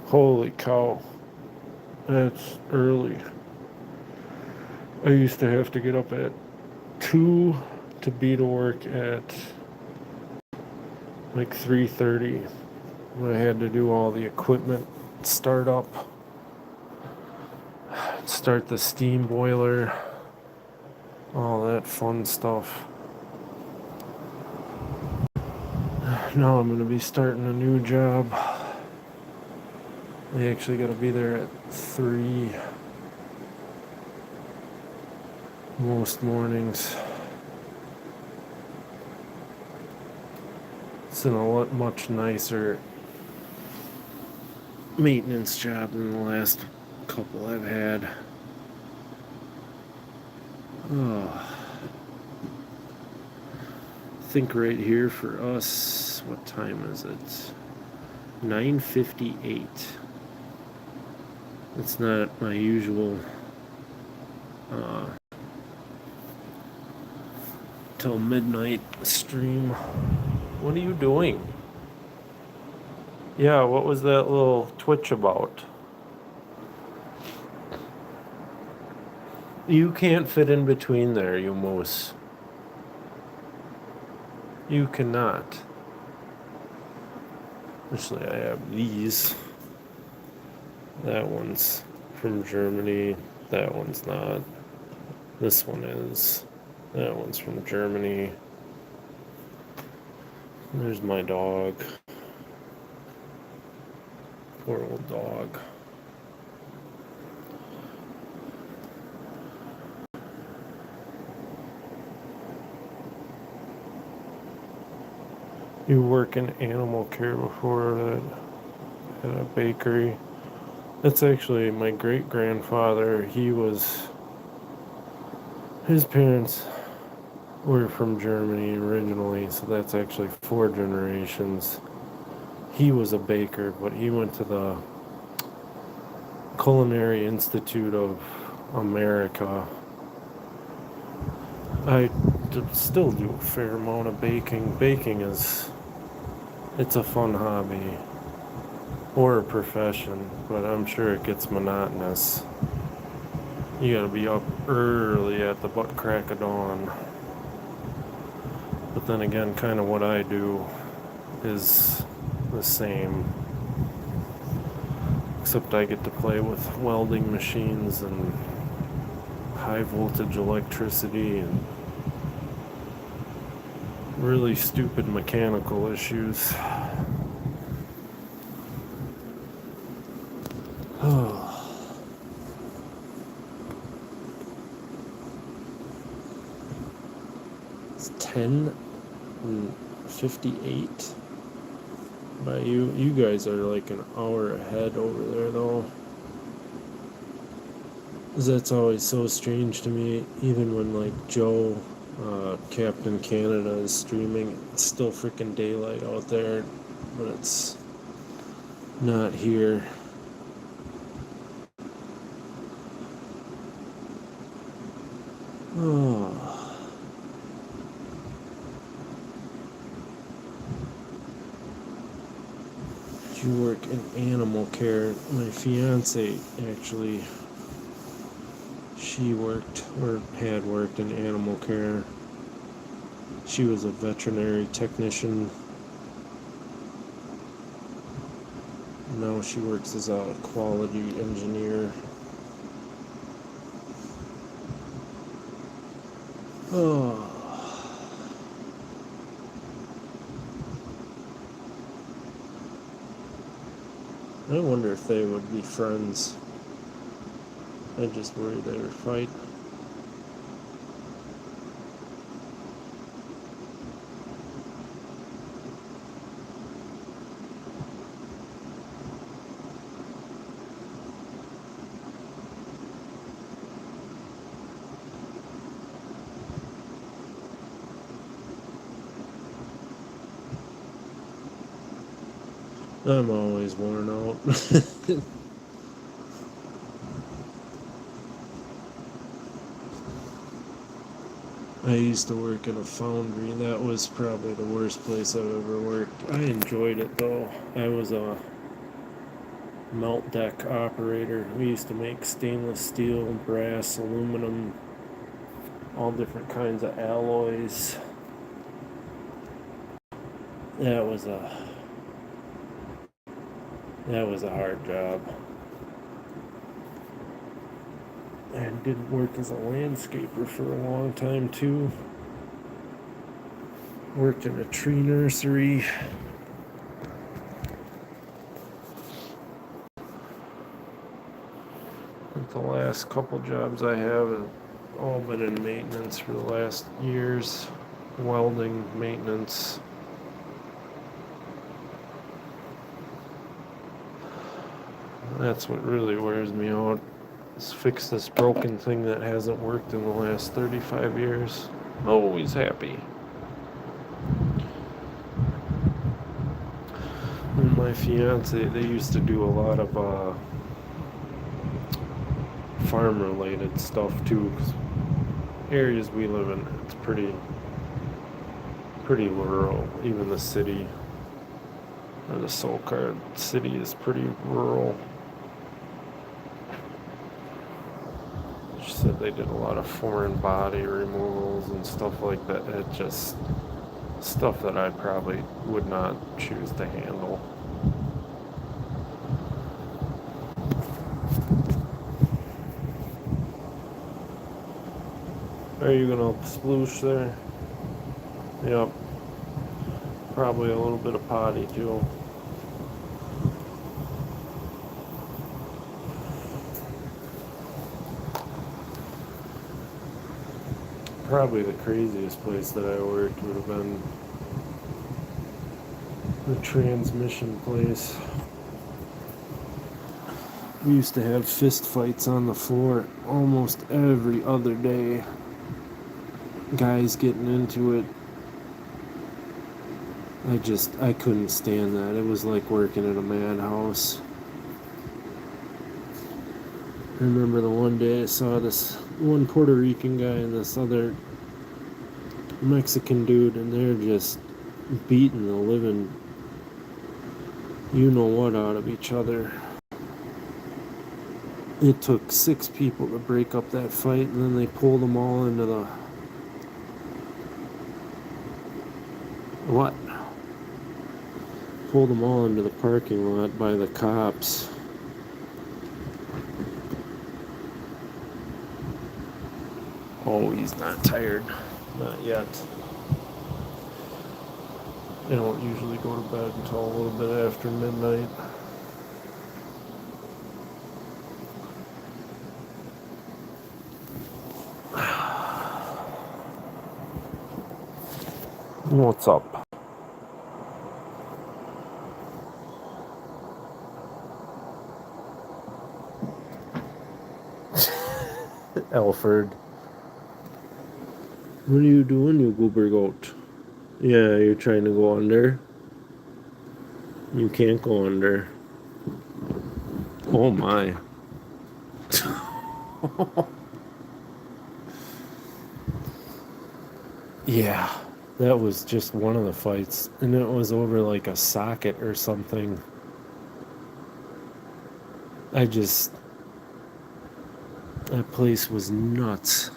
Holy cow. That's early. I used to have to get up at 2 to be to work at like 3:30. When I had to do all the equipment start up, start the steam boiler, all that fun stuff. Now I'm going to be starting a new job. I actually got to be there at 3 most mornings. It's in a much nicer maintenance job than the last couple I've had. Oh. I think right here for us, what time is it? 9:58. It's not my usual till midnight stream. What are you doing? Yeah, what was that little twitch about? You can't fit in between there, you moose. You cannot. Actually, I have these. That one's from Germany. That one's not. This one is. That one's from Germany. There's my dog. Poor old dog. You work in animal care before at a bakery. That's actually my great-grandfather. His parents were from Germany originally, so that's actually 4 generations. He was a baker, but he went to the Culinary Institute of America. I still do a fair amount of baking. Baking it's a fun hobby or a profession, but I'm sure it gets monotonous. You gotta be up early at the butt crack of dawn. But then again, kind of what I do is the same, except I get to play with welding machines and high voltage electricity and really stupid mechanical issues. It's 10:58. But you guys are like an hour ahead over there though. 'Cause that's always so strange to me, even when like Joe Captain Canada is streaming. It's still freaking daylight out there, but it's not here. Oh. You work in animal care. My fiance actually, she worked or had worked in animal care. She was a veterinary technician. Now she works as a quality engineer. Oh. I wonder if they would be friends. I just worry they would fight. I'm always worn out. I used to work in a foundry. That was probably the worst place I've ever worked. I enjoyed it though. I was a melt deck operator. We used to make stainless steel, brass, aluminum, all different kinds of alloys. That was a hard job. I did work as a landscaper for a long time too. Worked in a tree nursery. The last couple jobs I have all been in maintenance for the last years. Welding, maintenance. That's what really wears me out. Is fix this broken thing that hasn't worked in the last 35 years. Always happy. And my fiance, they used to do a lot of farm related stuff too, 'cause areas we live in, it's pretty rural. Even the city, or the SoCal city, is pretty rural. She said they did a lot of foreign body removals and stuff like that. It just stuff that I probably would not choose to handle. Are you gonna sploosh there? Yep. Probably a little bit of potty too. Probably the craziest place that I worked would have been the transmission place. We used to have fist fights on the floor almost every other day. Guys getting into it. I couldn't stand that. It was like working in a madhouse. I remember the one day I saw this one Puerto Rican guy and this other Mexican dude, and they're just beating the living you know what out of each other. It took 6 people to break up that fight, and then they pulled them all into the pulled them all into the parking lot by the cops. Oh, he's not tired. Not yet. I don't usually go to bed until a little bit after midnight. What's up? Alfred. What are you doing, you goober goat? Yeah, you're trying to go under. You can't go under. Oh my. Yeah, that was just one of the fights. And it was over like a socket or something. That place was nuts.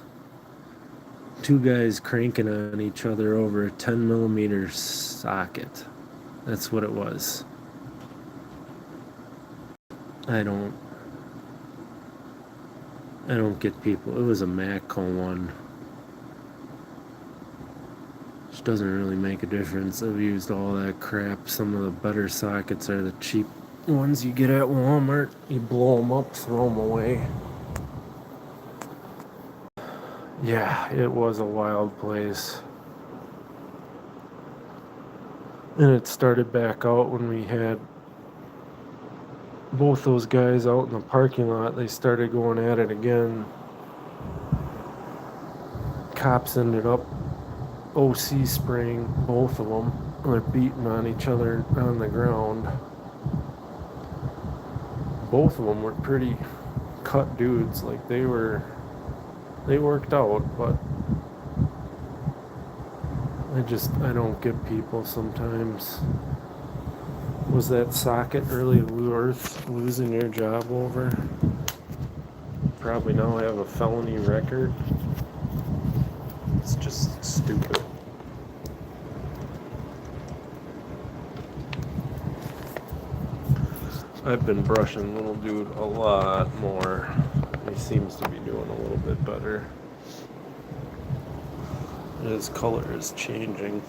Two guys cranking on each other over a 10mm socket. That's what it was. I don't get people. It was a Matco one. Which doesn't really make a difference. I've used all that crap. Some of the better sockets are the cheap ones you get at Walmart. You blow them up, throw them away. Yeah, it was a wild place. And it started back out when we had both those guys out in the parking lot. They started going at it again. Cops ended up OC spraying both of them. They're beating on each other on the ground. Both of them were pretty cut dudes. Like they worked out, but I don't get people sometimes. Was that socket really worth losing your job over? Probably now have a felony record. It's just stupid. I've been brushing little dude a lot more. He seems to be doing a little bit better. His color is changing.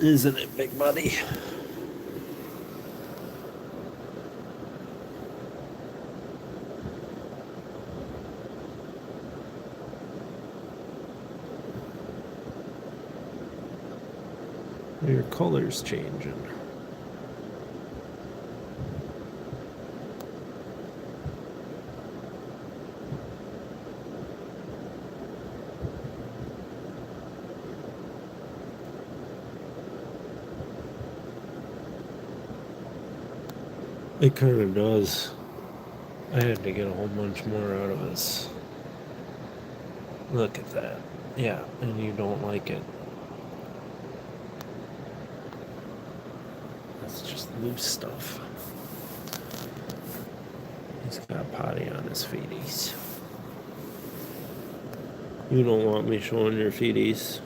Isn't it, big buddy? Your color's changing. It kind of does. I had to get a whole bunch more out of this. Look at that. Yeah, and you don't like it. That's just loose stuff. He's got a potty on his feeties. You don't want me showing your feeties.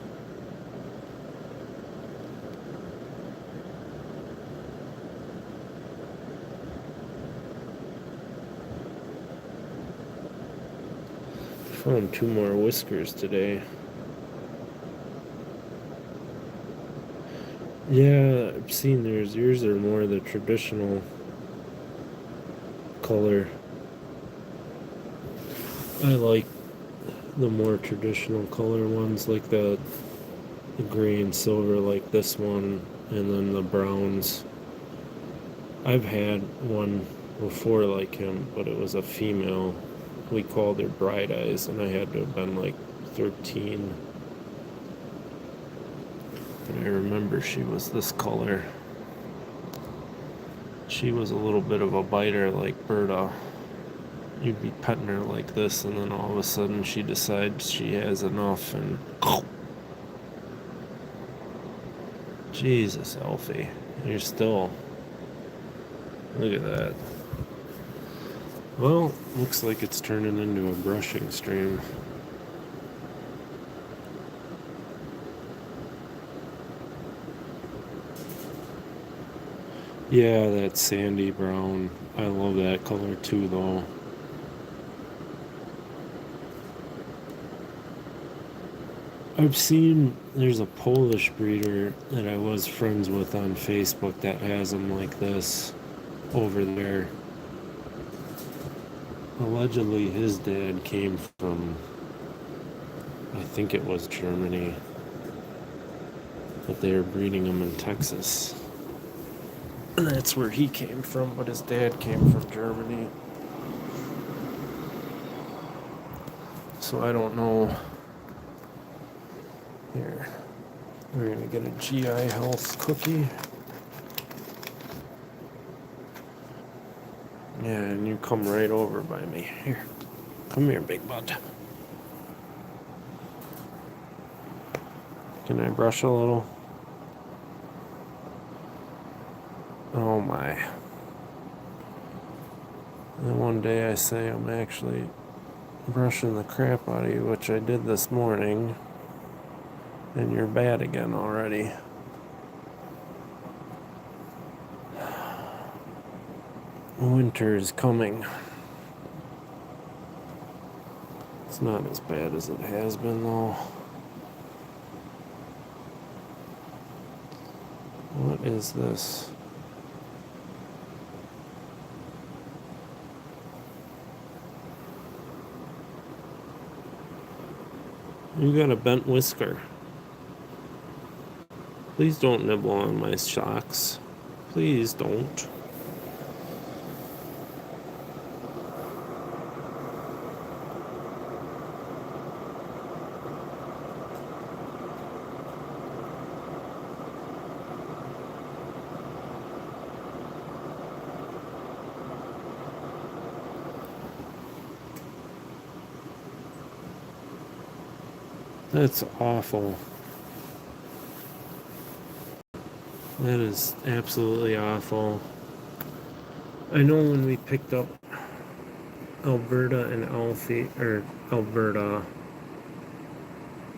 Found 2 more whiskers today. Yeah, I've seen theirs. Yours are more the traditional color. I like the more traditional color ones, like the gray and silver, like this one, and then the browns. I've had one before like him, but it was a female. We called her Bright Eyes, and I had to have been like 13. And I remember she was this color. She was a little bit of a biter like Berta. You'd be petting her like this, and then all of a sudden she decides she has enough, and Jesus, Elfie, you're still. Look at that. Well, looks like it's turning into a brushing stream. Yeah, that sandy brown. I love that color too, though. I've seen there's a Polish breeder that I was friends with on Facebook that has them like this over there. Allegedly, his dad came from, I think it was Germany, but they were breeding them in Texas. And that's where he came from, but his dad came from Germany. so I don't know. Here, we're gonna get a GI Health cookie. Yeah, and you come right over by me. Here, come here, big bud. Can I brush a little? Oh my. And one day I say I'm actually brushing the crap out of you, which I did this morning, and you're bad again already. Winter is coming. It's not as bad as it has been, though. What is this? You got a bent whisker. Please don't nibble on my socks. Please don't. That's awful. That is absolutely awful. I know when we picked up Alberta and Alfie, or Alberta,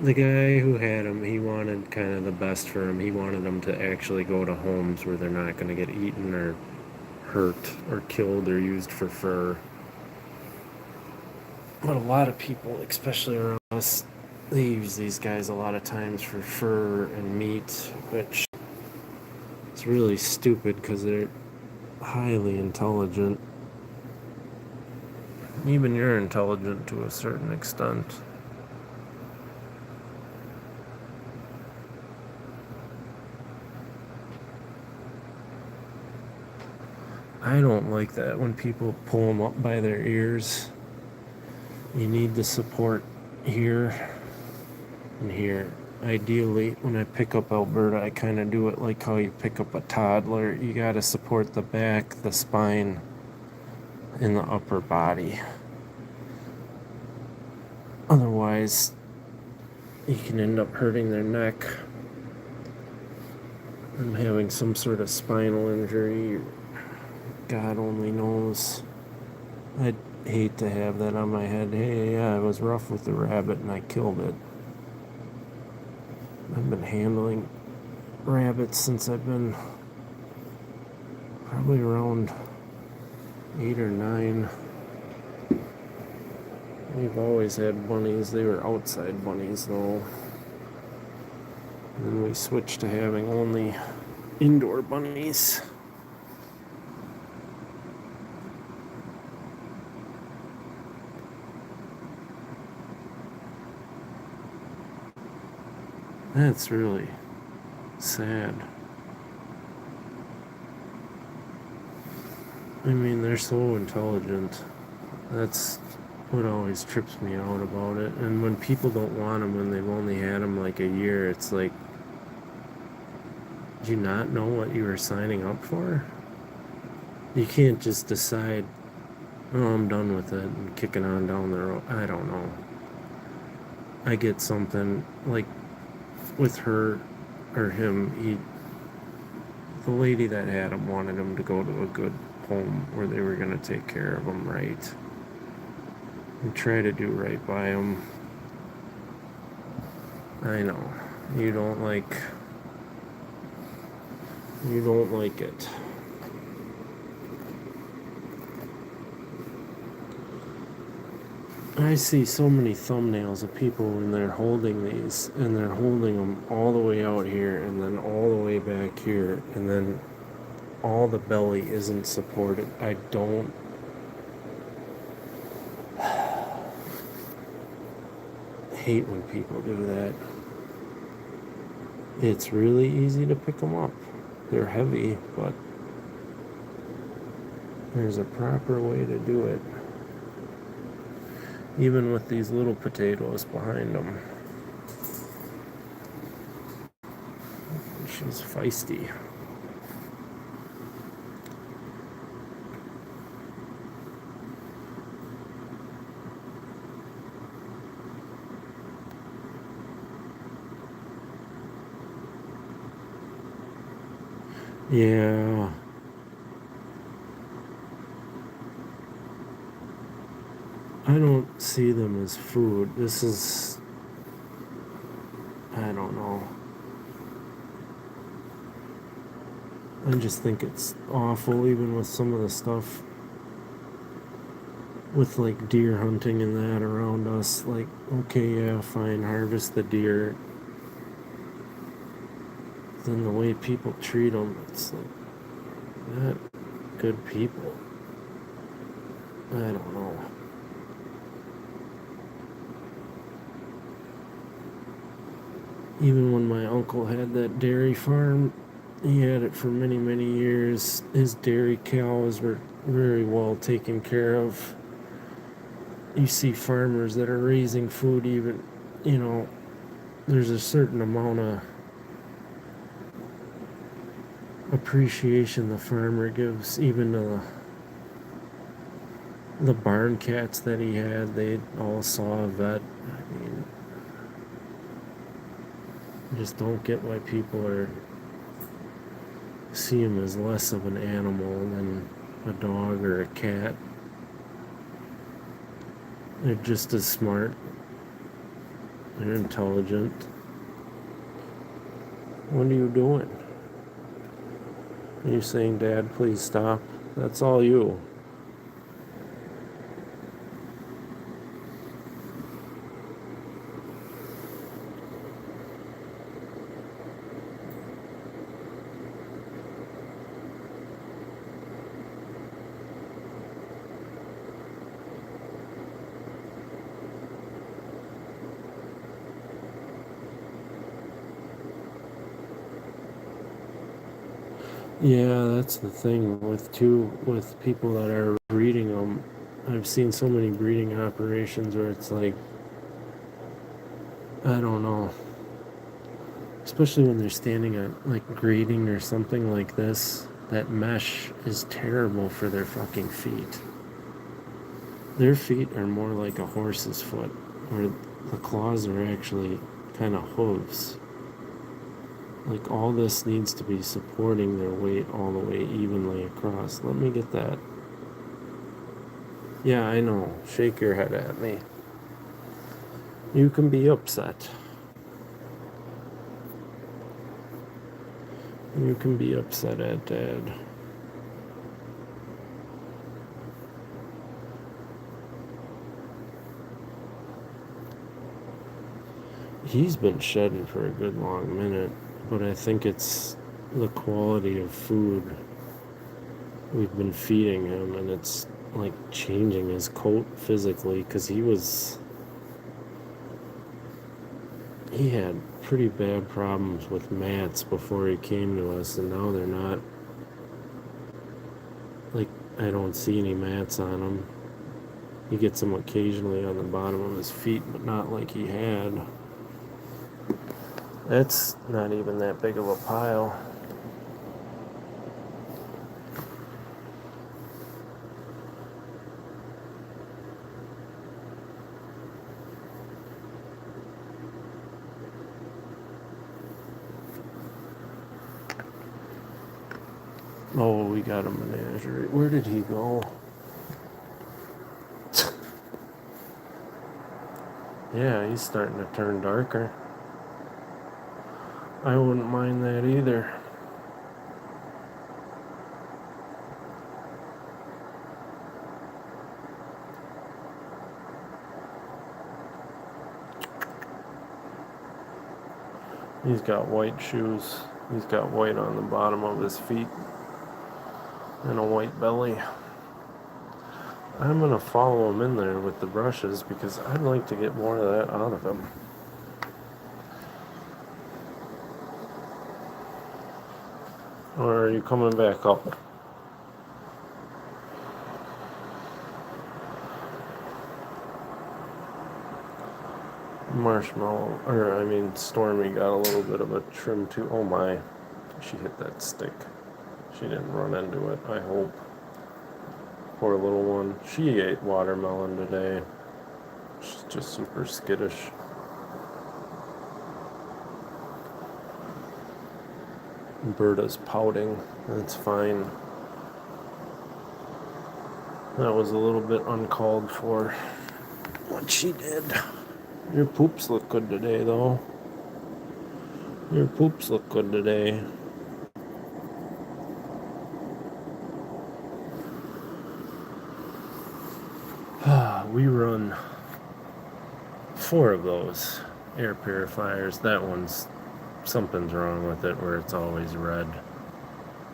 the guy who had him, he wanted kind of the best for him. He wanted them to actually go to homes where they're not going to get eaten or hurt or killed or used for fur. But a lot of people, especially around us, they use these guys a lot of times for fur and meat, which is really stupid because they're highly intelligent. Even you're intelligent to a certain extent. I don't like that when people pull them up by their ears. You need the support here and here. Ideally, when I pick up Alberta, I kind of do it like how you pick up a toddler. You got to support the back, the spine, and the upper body. Otherwise, you can end up hurting their neck and having some sort of spinal injury. God only knows. I'd hate to have that on my head. Hey, yeah, I was rough with the rabbit and I killed it. I've been handling rabbits since I've been probably around 8 or 9. We've always had bunnies. They were outside bunnies, though. And then we switched to having only indoor bunnies. That's really sad. I mean, they're so intelligent. That's what always trips me out about it. And when people don't want them, when they've only had them like a year, it's like, do you not know what you were signing up for? You can't just decide, oh, I'm done with it and kicking on down the road. I don't know. I get something like with her or him, the lady that had him wanted him to go to a good home where they were going to take care of him right and try to do right by him. I know you don't like it. I see so many thumbnails of people when they're holding these, and they're holding them all the way out here and then all the way back here, and then all the belly isn't supported. I don't hate when people do that. It's really easy to pick them up. They're heavy, but there's a proper way to do it. even with these little potatoes behind them. She's feisty. Yeah. I don't see them as food. This is, I don't know. I just think it's awful, even with some of the stuff with like deer hunting and that around us. Like, okay, yeah, fine, harvest the deer. Then the way people treat them, it's like, not good people. I don't know. Even when my uncle had that dairy farm, he had it for many, many years. His dairy cows were very well taken care of. You see farmers that are raising food, even, you know, there's a certain amount of appreciation the farmer gives, even to the barn cats that he had. They all saw a vet. I mean, I just don't get why people are see him as less of an animal than a dog or a cat. They're just as smart. They're intelligent. What are you doing? Are you saying, Dad, please stop? That's all you. Yeah, that's the thing with people that are breeding them. I've seen so many breeding operations where it's like, I don't know, especially when they're standing on like grading or something like this. That mesh is terrible for their fucking feet. Their feet are more like a horse's foot, where the claws are actually kind of hooves. Like, all this needs to be supporting their weight all the way evenly across. Let me get that. Yeah, I know. Shake your head at me. You can be upset. You can be upset at Dad. He's been shedding for a good long minute, but I think it's the quality of food we've been feeding him, and it's like changing his coat physically, because he had pretty bad problems with mats before he came to us, and now they're not. Like, I don't see any mats on him. He gets them occasionally on the bottom of his feet, but not like he had. That's not even that big of a pile. Oh, we got a menagerie. Where did he go? Yeah, he's starting to turn darker. I wouldn't mind that either. He's got white shoes. He's got white on the bottom of his feet and a white belly. I'm going to follow him in there with the brushes because I'd like to get more of that out of him. Or are you coming back up? Marshmallow, or I mean Stormy got a little bit of a trim too. Oh my, she hit that stick. She didn't run into it, I hope. Poor little one. She ate watermelon today. She's just super skittish. Berta's pouting. That's fine. That was a little bit uncalled for, what she did. Your poops look good today, though. Your poops look good today. We run 4 of those air purifiers. That one's, something's wrong with it where it's always red.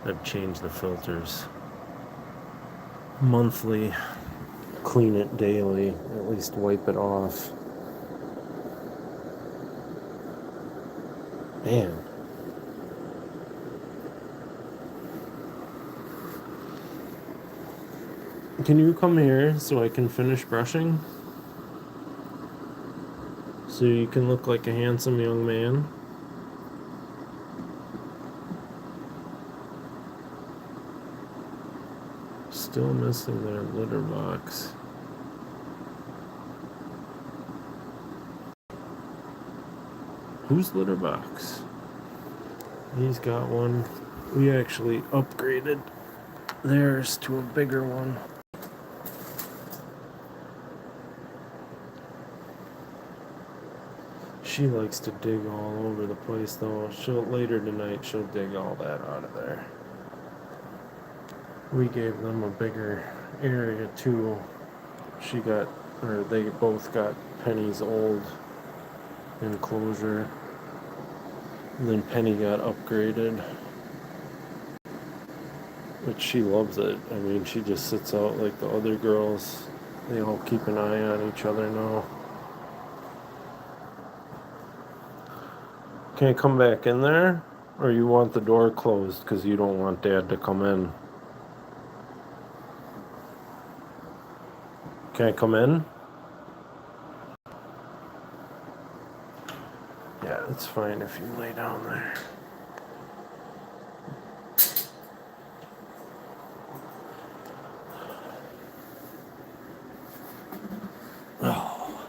I've changed the filters monthly, clean it daily, at least wipe it off. Man. Can you come here so I can finish brushing? So you can look like a handsome young man? Still missing their litter box. Whose litter box? He's got one. We actually upgraded theirs to a bigger one. She likes to dig all over the place though. Later tonight she'll dig all that out of there. We gave them a bigger area too. They both got Penny's old enclosure. And then Penny got upgraded. But she loves it. I mean, she just sits out like the other girls. They all keep an eye on each other now. Can I come back in there? Or you want the door closed because you don't want Dad to come in? Can I come in? Yeah, it's fine if you lay down there. Oh,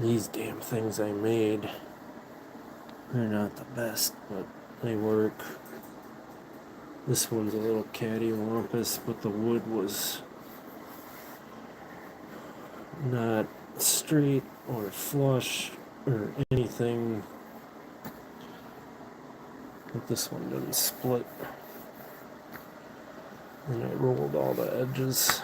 these damn things I made, they're not the best, but they work. This one's a little cattywampus, but the wood was not straight or flush or anything. But this one didn't split. And I rolled all the edges.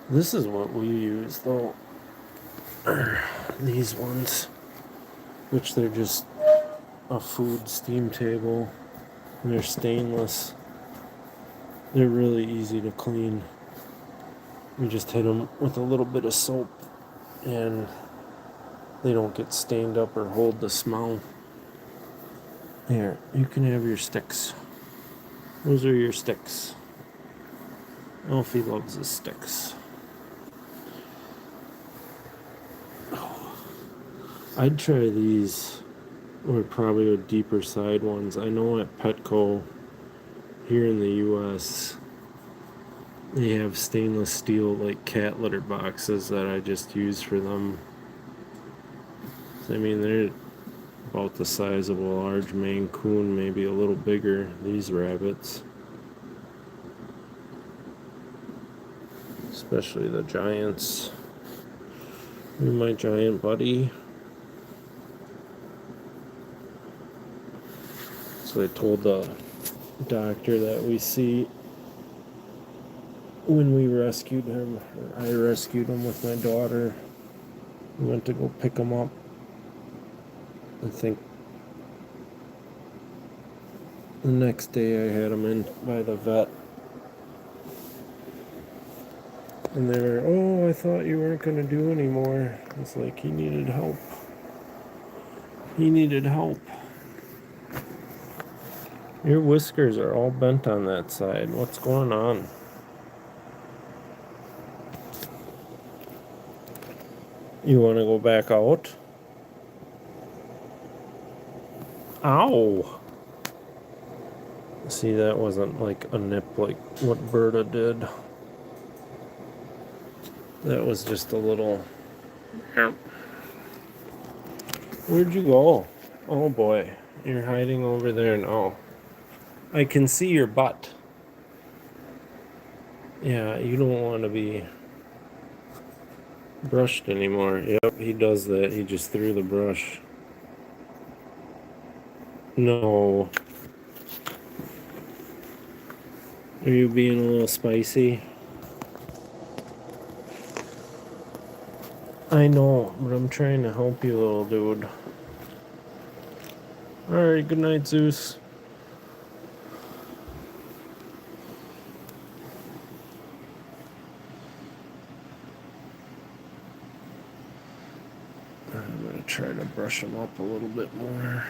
This is what we use though. These ones, which they're just a food steam table. And they're stainless. They're really easy to clean. We just hit them with a little bit of soap and they don't get stained up or hold the smell. Here, you can have your sticks. Those are your sticks. Alfie loves his sticks. Oh, I'd try these, or probably a deeper side ones. I know at Petco here in the US they have stainless steel like cat litter boxes that I just use for them. I mean, they're about the size of a large Maine Coon, maybe a little bigger, these rabbits. Especially the giants. My giant buddy. So I told the doctor that we see when we rescued him, or I rescued him with my daughter. We went to go pick him up. I think the next day I had him in by the vet. And they were, oh, I thought you weren't going to do anymore. It's like he needed help. He needed help. Your whiskers are all bent on that side. What's going on? You want to go back out? Ow! See, that wasn't like a nip like what Berta did. That was just a little... Where'd you go? Oh boy, you're hiding over there now. I can see your butt. Yeah, you don't want to be brushed anymore. Yep, he does that. He just threw the brush. No. Are you being a little spicy? I know, but I'm trying to help you, little dude. Alright, good night, Zeus. I'm going to try to brush him up a little bit more.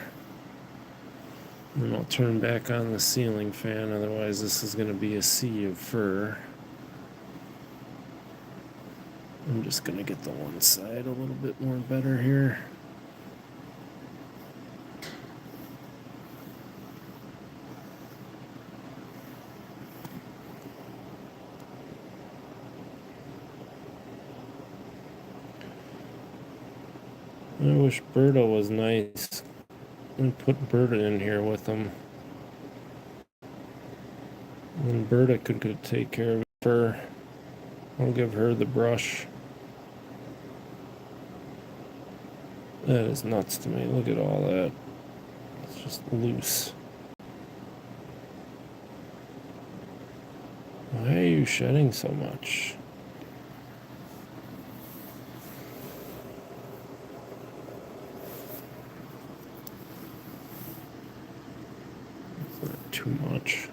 And I'll turn back on the ceiling fan, otherwise this is going to be a sea of fur. I'm just going to get the one side a little bit more better here. I wish Berta was nice and put Berta in here with him. And Berta could take care of fur. I'll give her the brush. That is nuts to me. Look at all that. It's just loose. Why are you shedding so much? It's not too much.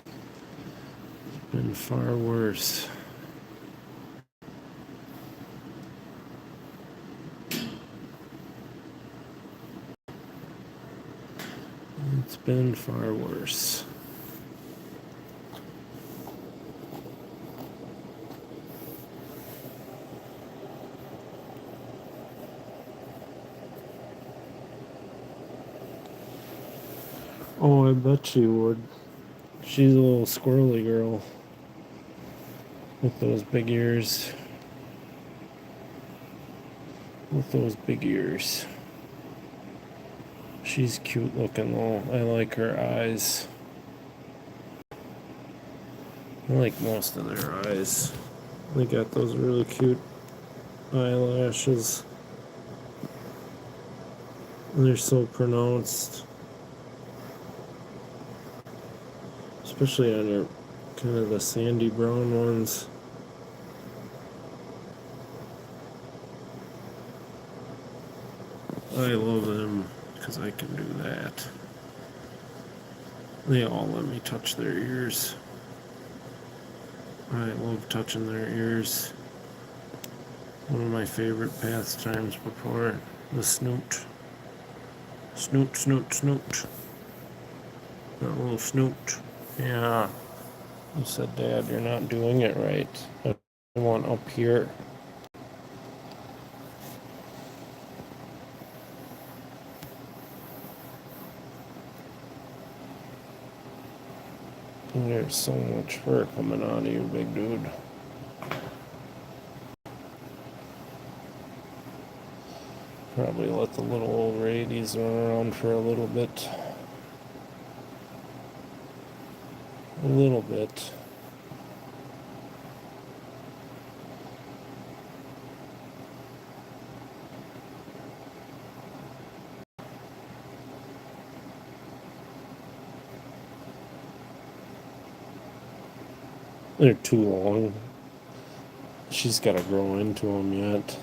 It's been far worse. It's been far worse. Oh, I bet she would. She's a little squirrely girl with those big ears. With those big ears. She's cute looking though. I like her eyes. I like most of their eyes. They got those really cute eyelashes. They're so pronounced. Especially on her kind of the sandy brown ones. I love them because I can do that. They all let me touch their ears. I love touching their ears. One of my favorite pastimes before the snoot. Snoot, snoot, snoot. That little snoot. Yeah. You said, Dad, you're not doing it right. I want up here. And there's so much fur coming out of you, big dude. Probably let the little old ladies run around for a little bit. A little bit. They're too long. She's got to grow into them yet.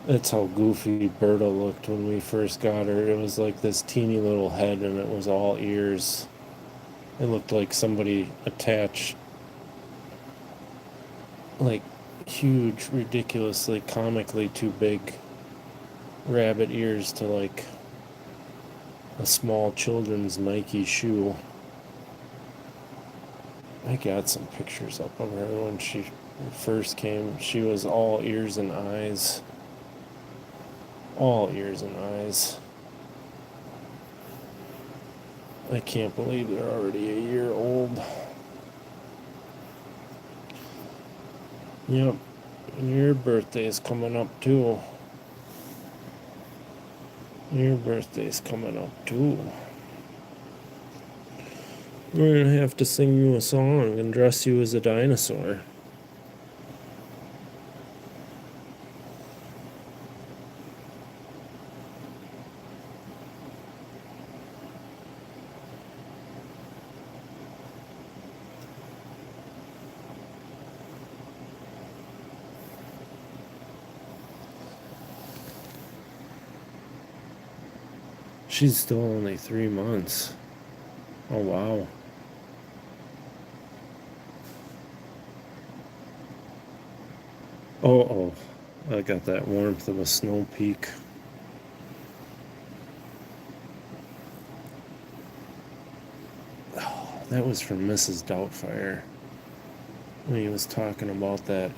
That's how goofy Berta looked when we first got her. It was like this teeny little head and it was all ears. It looked like somebody attached like huge, ridiculously, comically too big rabbit ears to like a small children's Nike shoe. I got some pictures up of her when she first came, she was all ears and eyes. All ears and eyes. I can't believe they're already a year old. Yep. Your birthday's coming up too. Your birthday's coming up too. We're gonna have to sing you a song and dress you as a dinosaur. She's still only 3 months. Oh, wow. Oh, I got that warmth of a snow peak. Oh, that was from Mrs. Doubtfire. When he was talking about that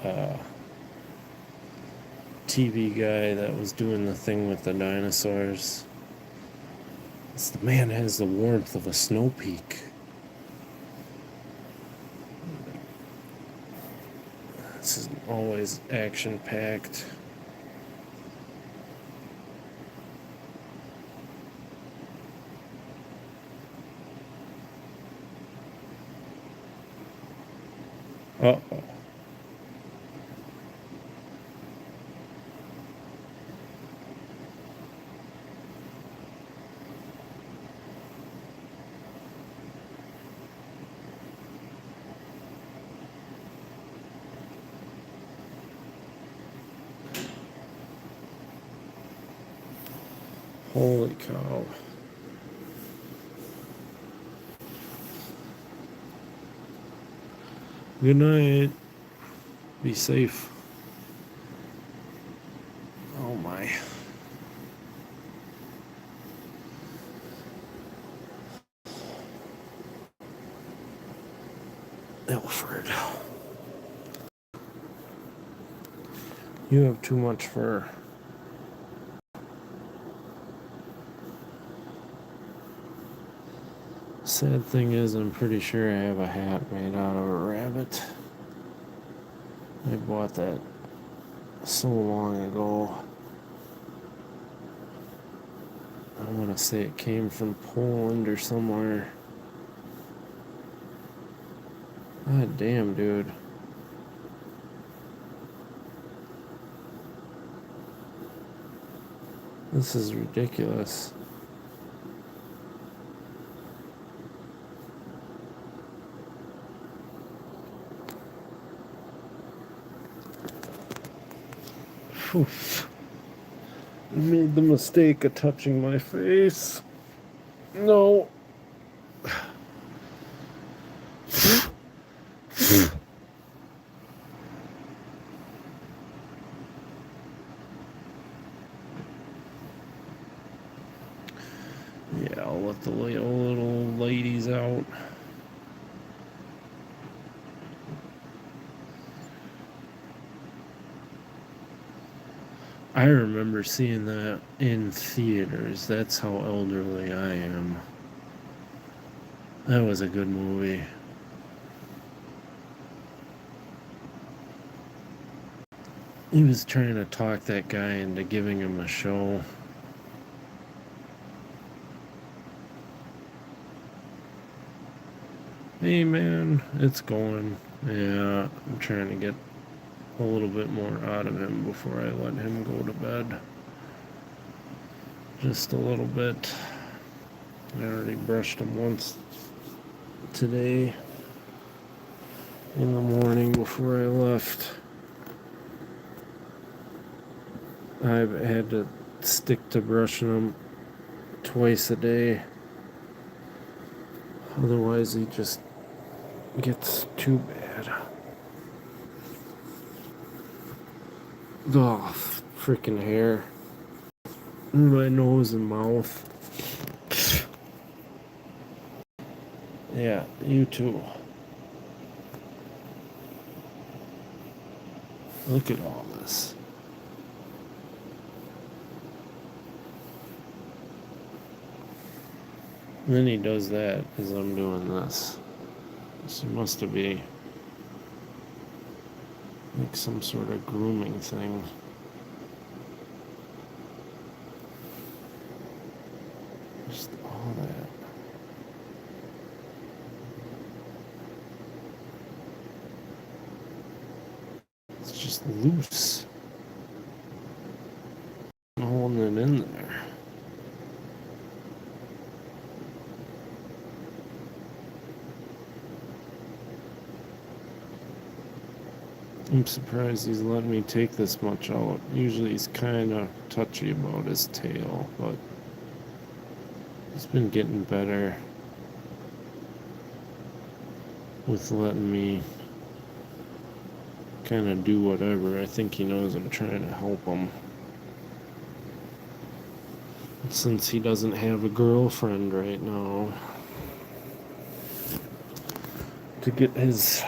TV guy that was doing the thing with the dinosaurs. The man has the warmth of a snow peak. This is always action-packed. Uh-oh. Holy cow. Good night. Be safe. Oh my. Ilford. You have too much fur. Sad thing is, I'm pretty sure I have a hat made out of a rabbit. I bought that so long ago. I want to say it came from Poland or somewhere. God damn, dude. This is ridiculous. Oof. I made the mistake of touching my face. No. Yeah, I'll let the little ladies out. I remember seeing that in theaters. That's how elderly I am. That was a good movie. He was trying to talk that guy into giving him a show. Hey man, it's going. Yeah, I'm trying to get a little bit more out of him before I let him go to bed. Just a little bit. I already brushed him once today in the morning before I left. I've had to stick to brushing him twice a day. Otherwise, he just gets too bad. Oh, freaking hair. My nose and mouth. Yeah, you too. Look at all this. And then he does that as I'm doing this. So it must be like some sort of grooming thing. Just all that. It's just loose. I'm holding it in there. I'm surprised he's letting me take this much out. Usually he's kind of touchy about his tail, but he's been getting better with letting me kind of do whatever. I think he knows I'm trying to help him. Since he doesn't have a girlfriend right now, to get his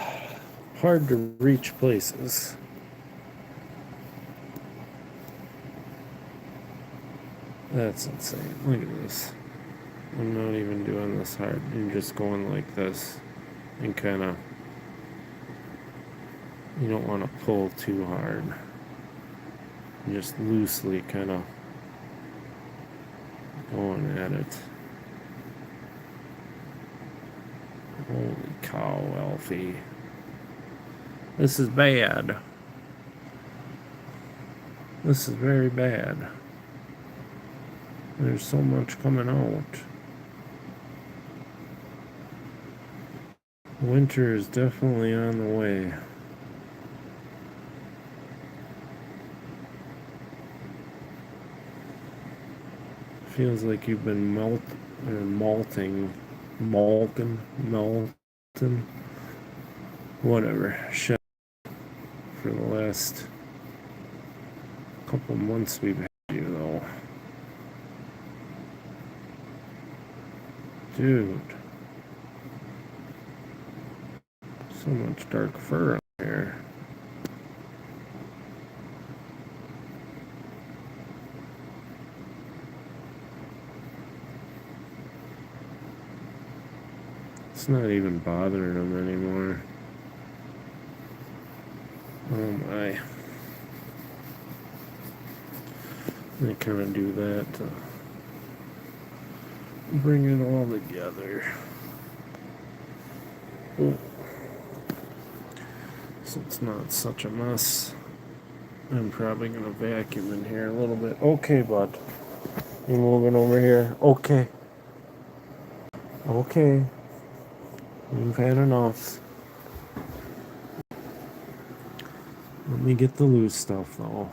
hard to reach places. That's insane. Look at this. I'm not even doing this hard. I'm just going like this and kind of, you don't want to pull too hard. Just loosely kind of going at it. Holy cow, Alfie. This is bad. This is very bad. There's so much coming out. Winter is definitely on the way. Feels like you've been malting, whatever, shut for the last couple months we've had you though. Dude. So much dark fur on here. It's not even bothering him anymore. Oh my. I kind of do that to bring it all together. Oh. So it's not such a mess. I'm probably going to vacuum in here a little bit. Okay, bud. You moving over here? Okay. Okay. You've had enough. Let me get the loose stuff, though.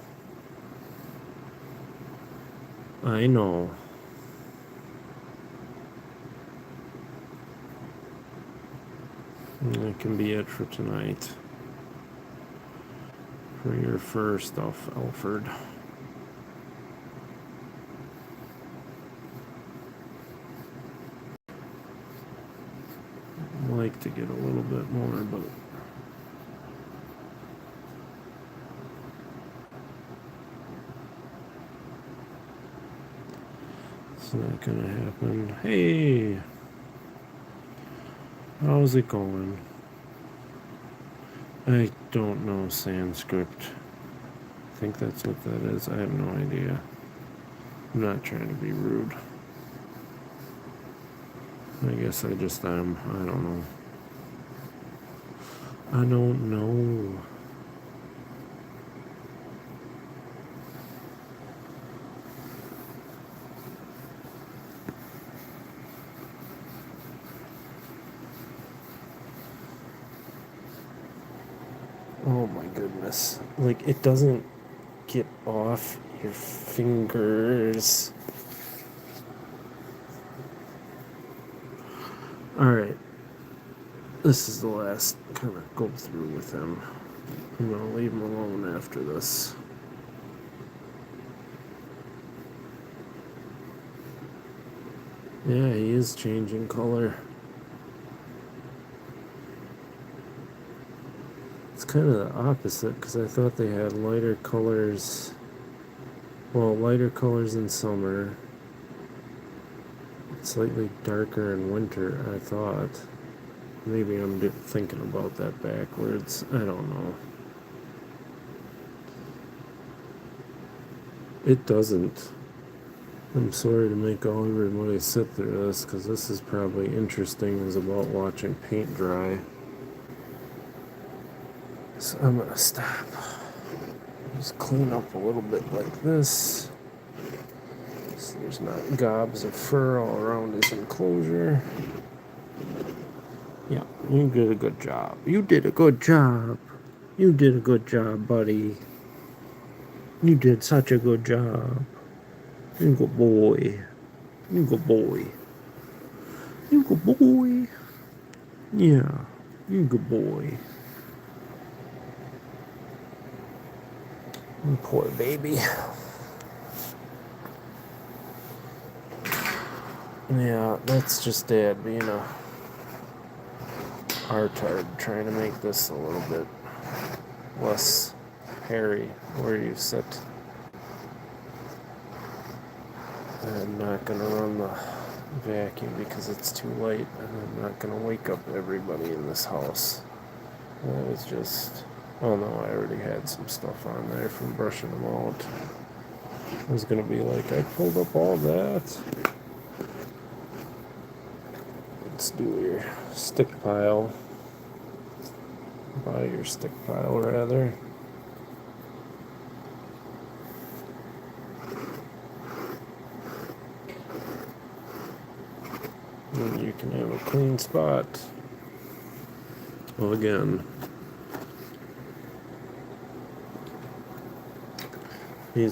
I know. And that can be it for tonight. For your fur stuff, Alfred. I'd like to get a little bit more, but it's not gonna happen. Hey, how's it going? I don't know Sanskrit. I think that's what that is. I have no idea. I'm not trying to be rude. I guess I just am. I don't know. I don't know. Oh my goodness. Like, it doesn't get off your fingers. Alright. This is the last kind of go through with him. I'm gonna leave him alone after this. Yeah, he is changing color. It's kind of the opposite because I thought they had lighter colors. Well, lighter colors in summer. Slightly darker in winter, I thought. Maybe I'm thinking about that backwards. I don't know. It doesn't. I'm sorry to make all everybody sit through this, because this is probably interesting as about watching paint dry. So I'm going to stop. Just clean up a little bit like this. So there's not gobs of fur all around his enclosure. Yeah, you did a good job. You did a good job. You did a good job, buddy. You did such a good job. You good boy. You good boy. You good boy. Yeah, you good boy. You poor baby. Yeah, that's just Dad being a retard, trying to make this a little bit less hairy where you sit. I'm not going to run the vacuum because it's too late, and I'm not going to wake up everybody in this house. That was just... Oh no, I already had some stuff on there from brushing them out. I was going to be like, I pulled up all that. Let's do your stick pile. Buy your stick pile, rather. And you can have a clean spot. Well, again, he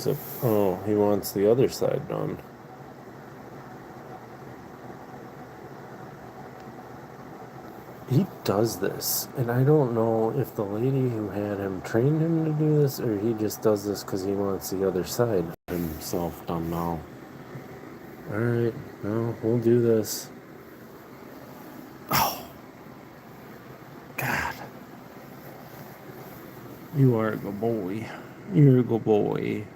wants the other side done. He does this, and I don't know if the lady who had him trained him to do this, or he just does this because he wants the other side himself done now. Alright, well, we'll do this. Oh, God. You are a good boy. You're a good boy.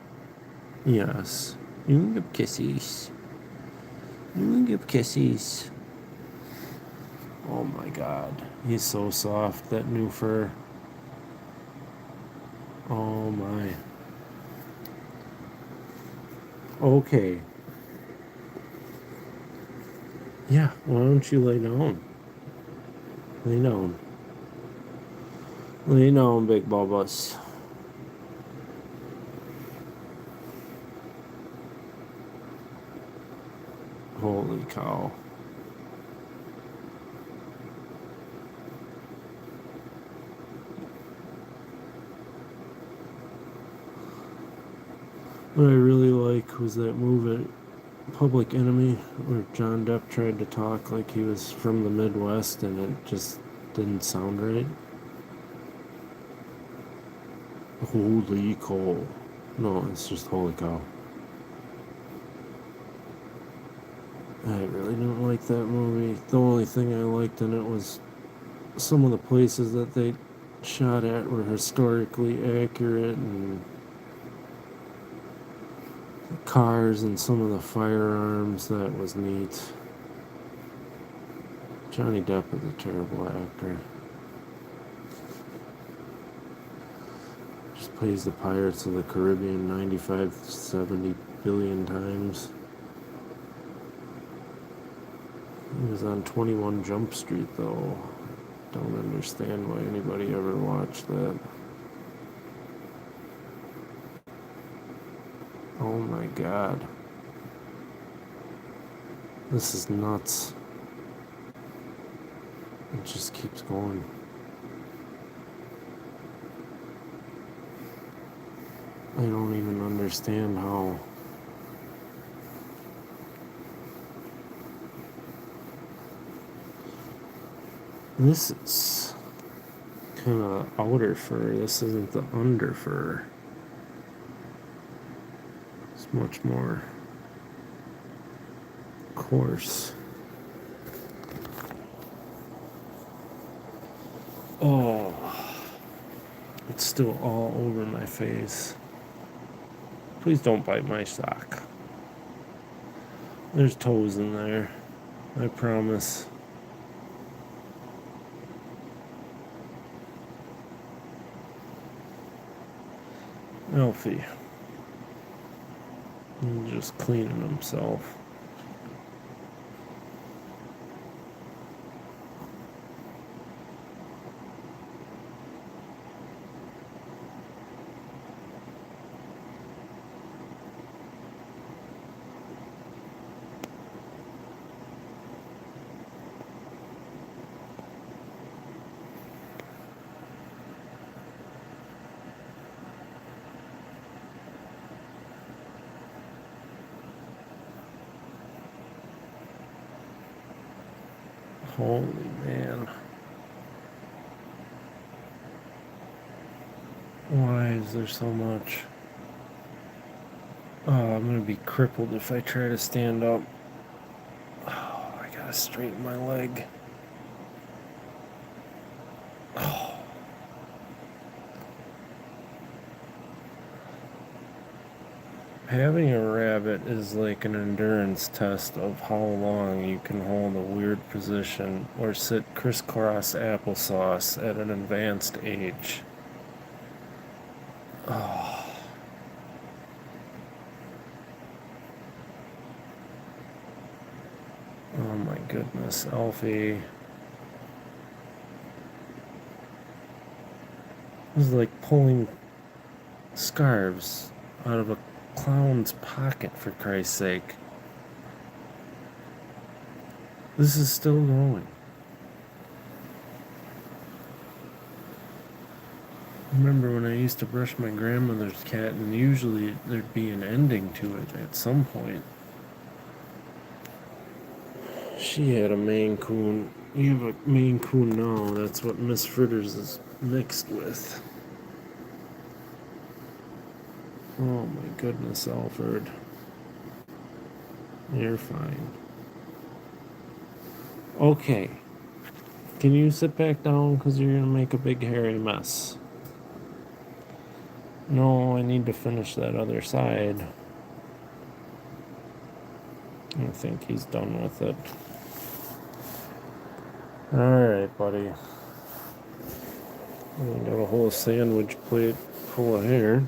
Yes. You can give kisses. You can give kisses. Oh my God. He's so soft, that new fur. Oh my. Okay. Yeah, why don't you lay down? Lay down. Lay down, big Bubba's. Holy cow. What I really like was that movie Public Enemy, where John Depp tried to talk like he was from the Midwest and it just didn't sound right. Holy cow. No, it's just holy cow. I really didn't like that movie. The only thing I liked in it was some of the places that they shot at were historically accurate, and the cars and some of the firearms. That was neat. Johnny Depp is a terrible actor. Just plays the Pirates of the Caribbean 95, 70 billion times. He was on 21 Jump Street, though. Don't understand why anybody ever watched that. Oh my God. This is nuts. It just keeps going. I don't even understand how. This is kind of outer fur. This isn't the under fur. It's much more coarse. Oh. It's still all over my face. Please don't bite my sock. There's toes in there. I promise. Alfie. He's just cleaning himself. Holy man. Why is there so much? Oh, I'm gonna be crippled if I try to stand up. Oh, I gotta straighten my leg. Oh. Having a rabbit is like an endurance test of how long you can hold a weird position or sit crisscross applesauce at an advanced age. Oh. Oh my goodness, Alfie. This is like pulling scarves out of a clown's pocket, for Christ's sake. This is still going. I remember when I used to brush my grandmother's cat, and usually there'd be an ending to it at some point. She had a Maine Coon. You have a Maine Coon now. That's what Miss Fritters is mixed with. Oh my goodness, Alfred. You're fine. Okay. Can you sit back down because you're going to make a big hairy mess? No, I need to finish that other side. I think he's done with it. Alright, buddy. I got a whole sandwich plate full of hair.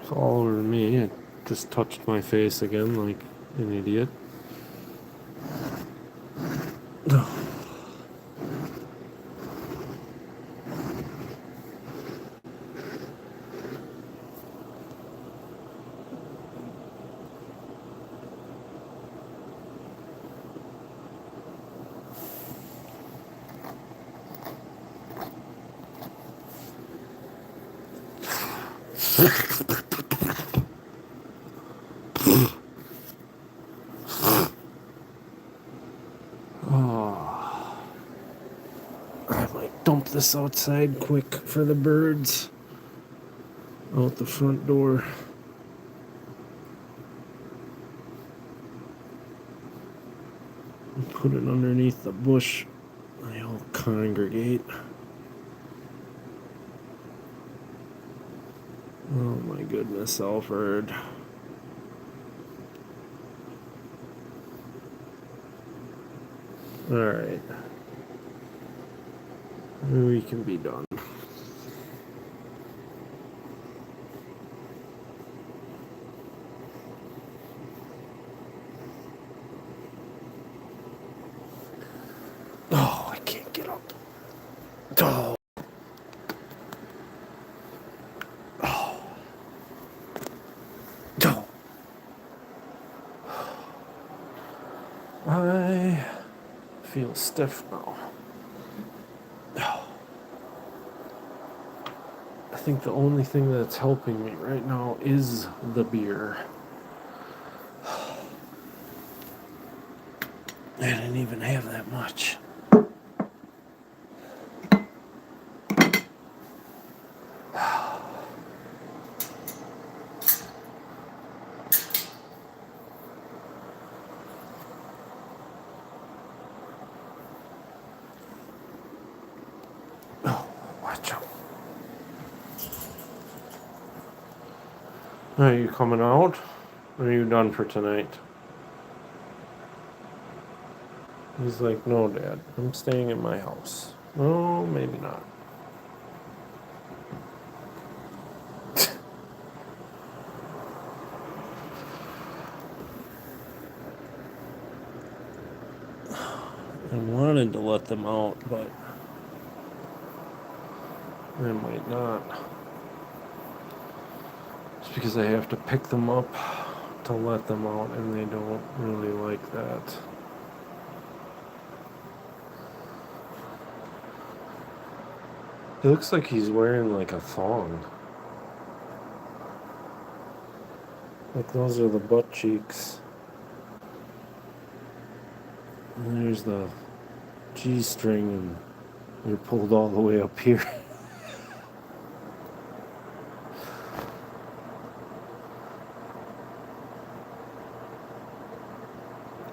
It's all over me. It just touched my face again like an idiot. Oh, I might dump this outside quick for the birds. Out the front door. And put it underneath the bush. They all congregate. Oh my goodness, Alfred. Alright. We can be done. Oh, I can't get up. Oh. Oh. Oh. I feel stiff now. I think the only thing that's helping me right now is the beer. I didn't even have that much. Oh, watch out. Are you coming out? Or are you done for tonight? He's like, no, Dad, I'm staying in my house. Oh, maybe not. I wanted to let them out, but I might not. It's because I have to pick them up to let them out, and they don't really like that. It looks like he's wearing like a thong. Like those are the butt cheeks. And there's the G-string, and you're pulled all the way up here.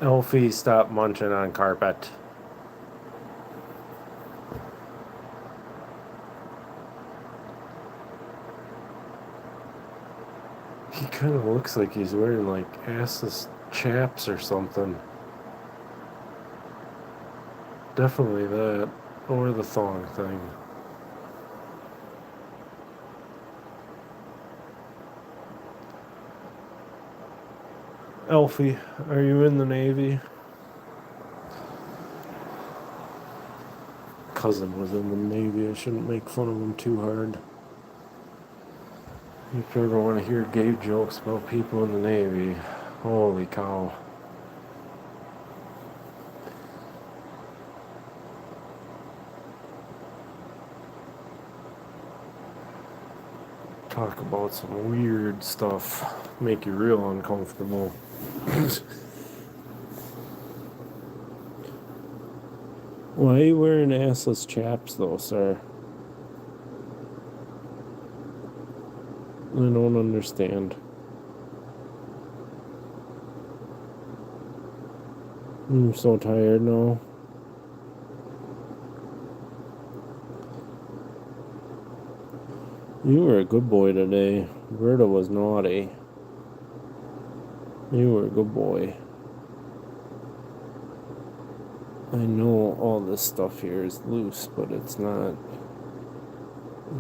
Elfie, stop munching on carpet. He kind of looks like he's wearing like assless chaps or something. Definitely that. Or the thong thing. Elfie, are you in the Navy? Cousin was in the Navy. I shouldn't make fun of him too hard. If you ever want to hear gay jokes about people in the Navy, holy cow. Talk about some weird stuff. Make you real uncomfortable. Why are you wearing assless chaps though, sir? I don't understand. I'm so tired now. You were a good boy today. Berta was naughty. You were a good boy. I know all this stuff here is loose, but it's not.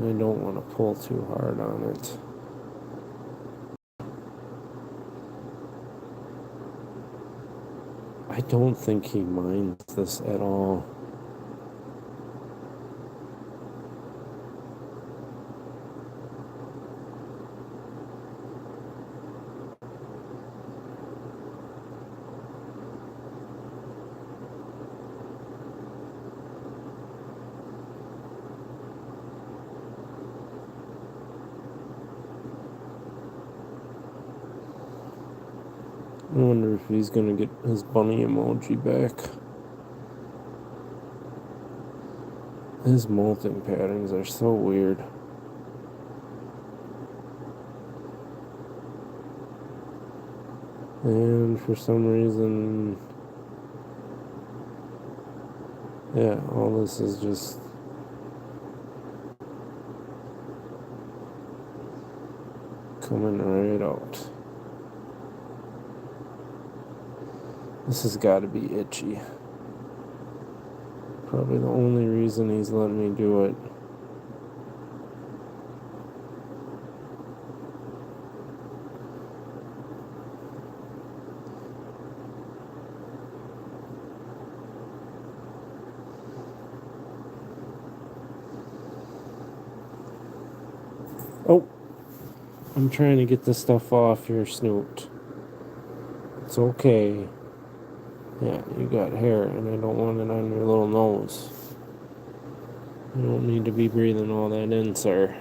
I don't want to pull too hard on it. I don't think he minds this at all. I wonder if he's gonna get his bunny emoji back. His molting patterns are so weird. And for some reason, yeah, all this is just coming right out. This has got to be itchy. Probably the only reason he's letting me do it. Oh, I'm trying to get this stuff off your snoot. It's okay. Yeah, you got hair, and I don't want it on your little nose. You don't need to be breathing all that in, sir.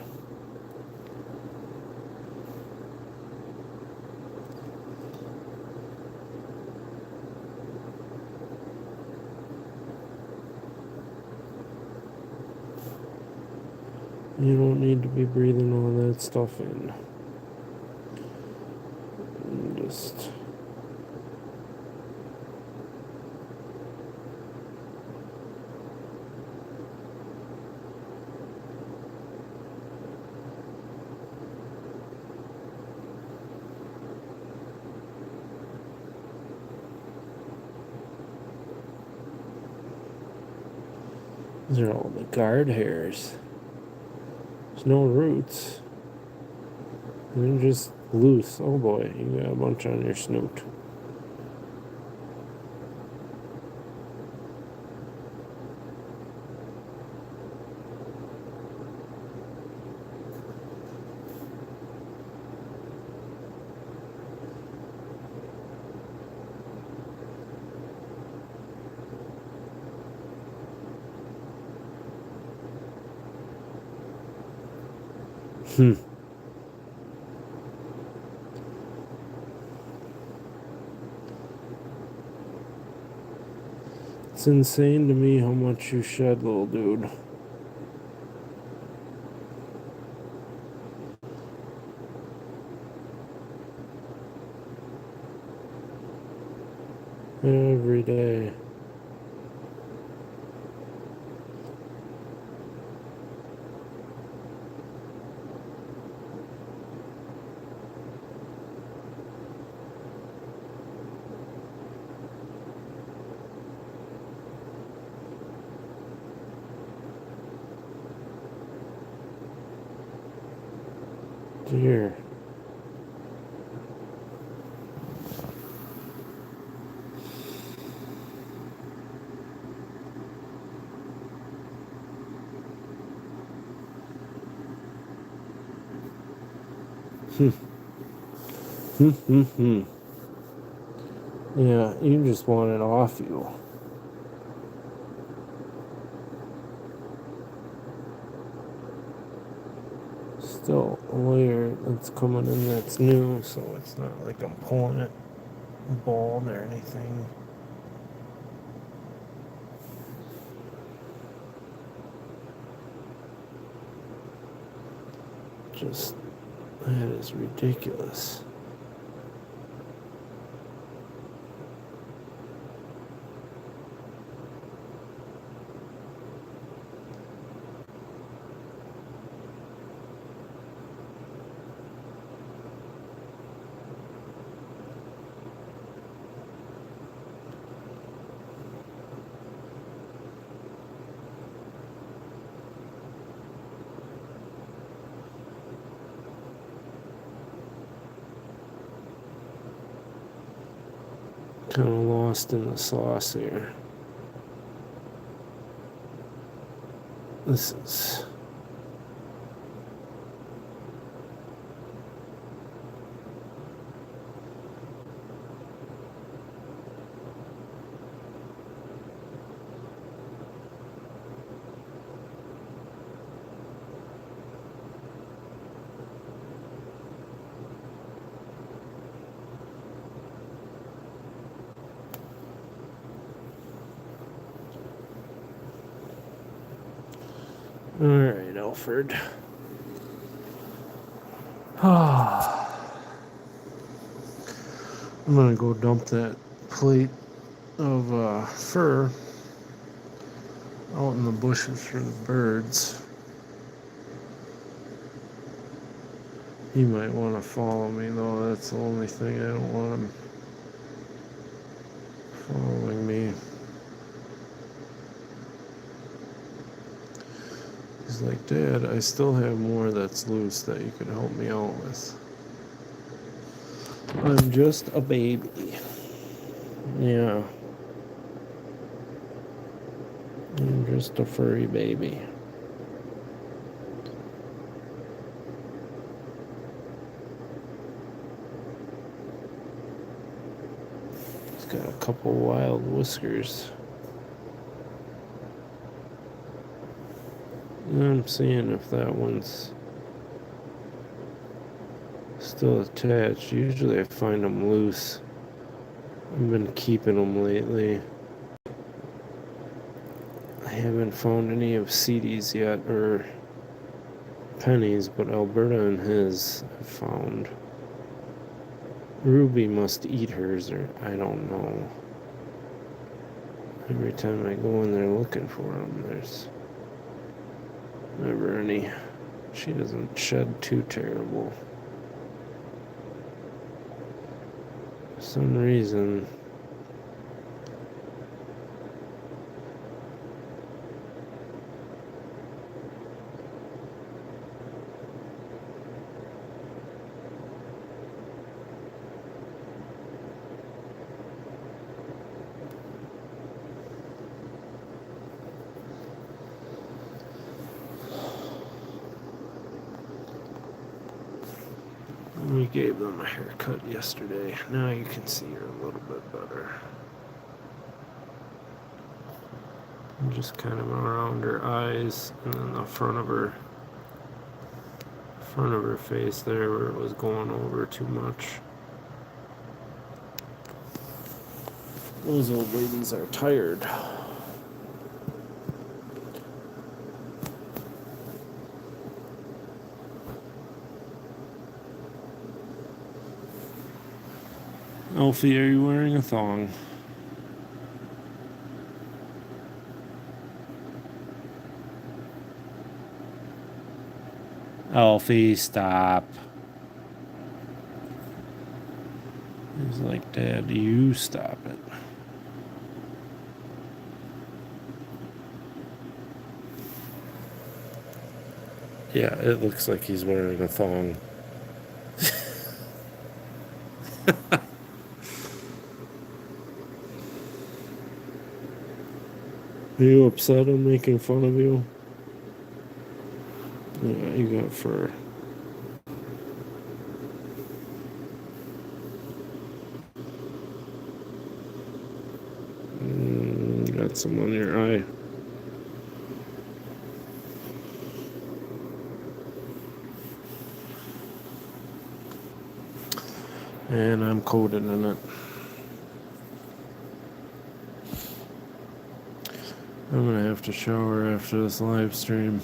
You don't need to be breathing all that stuff in. Just... These are all the guard hairs. There's no roots. They're just loose. Oh boy, you got a bunch on your snoot. It's insane to me how much you shed, little dude. Every day. Dear. Yeah, you just want it off you. Still a layer that's coming in that's new, so it's not like I'm pulling it bald or anything. Just, that is ridiculous. Kind of lost in the sauce here. This is... Alright, Alfred. I'm gonna go dump that plate of fur out in the bushes for the birds. He might want to follow me, though. That's the only thing. I don't want him following me. He's like, Dad, I still have more that's loose that you could help me out with. I'm just a baby. Yeah. I'm just a furry baby. He's got a couple wild whiskers. I'm seeing if that one's still attached. Usually I find them loose. I've been keeping them lately. I haven't found any of CD's yet, or Penny's, but Alberta and his I've found. Ruby must eat hers, or I don't know. Every time I go in there looking for them, there's never any. She doesn't shed too terrible. For some reason, We gave them a haircut yesterday. Now you can see her a little bit better. And just kind of around her eyes and then the front of her face there where it was going over too much. Those old ladies are tired. Alfie, are you wearing a thong? Alfie, stop. He's like, Dad, you stop it. Yeah, it looks like he's wearing a thong. Are you upset I'm making fun of you? Yeah, you got fur. Got some on your eye. And I'm coated in it. I'm gonna have to shower after this live stream.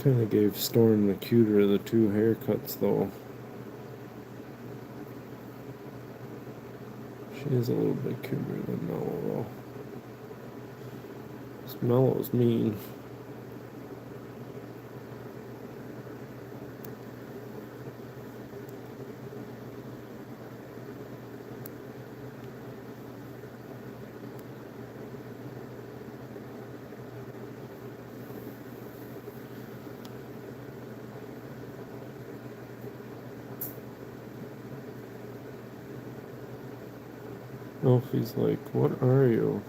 Kind of gave Storm the cuter of the two haircuts, though. She is a little bit cuter than Mellow, though. This Mellow's mean. Elfie's like, what are you?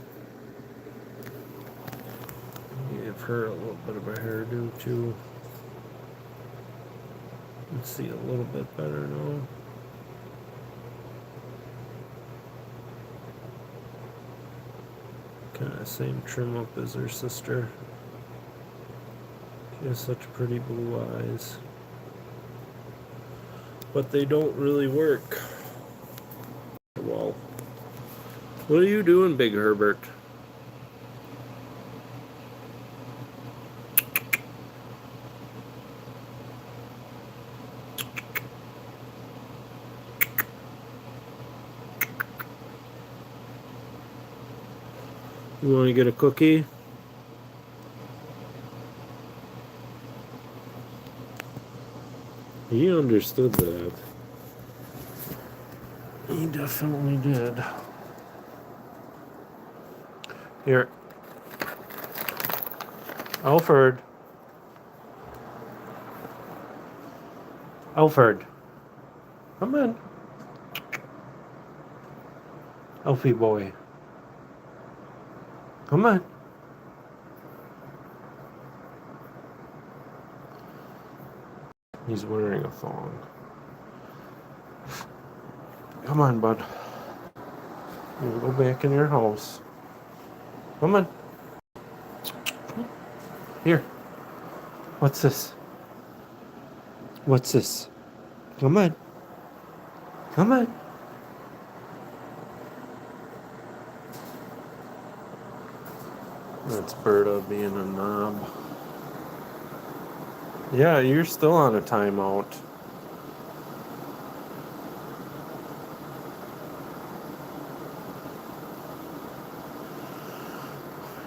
Give her a little bit of a hairdo too. Let's see a little bit better now. Kind of same trim up as her sister. She has such pretty blue eyes. But they don't really work. Well, what are you doing, Big Herbert? You want to get a cookie? He understood that. He definitely did. Here. Alfred. Alfred. Come on. Alfie boy. Come on. He's wearing a thong. Come on, bud. You go back in your house. Come on. Here. What's this? What's this? Come on. Come on. That's Berta being a knob. Yeah, you're still on a timeout.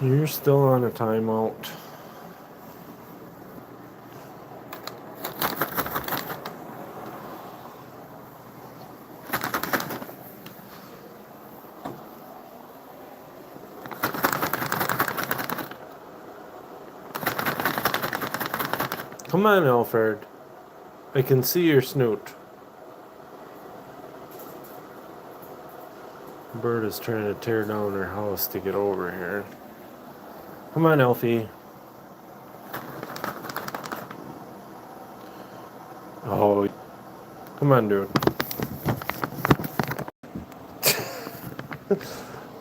You're still on a timeout. Come on, Alfred. I can see your snoot. Bird is trying to tear down her house to get over here. Come on, Elfie. Oh, come on, dude.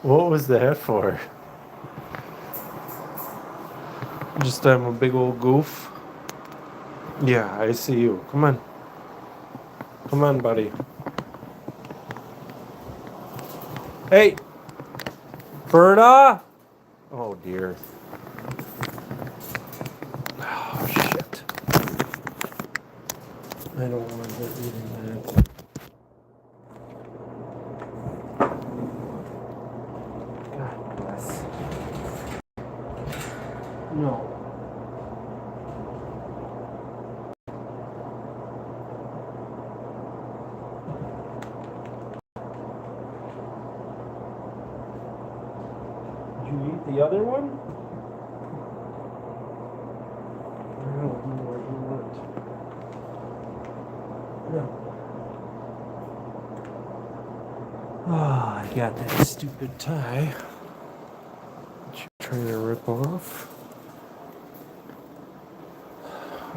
What was that for? Just I'm a big old goof? Yeah, I see you. Come on. Come on, buddy. Hey! Berta! Oh, dear. Oh, shit. I don't want to eating that. God bless. No. Did you eat the other one? I don't know where you went. No. Ah, I got that stupid tie. That you're trying to rip off.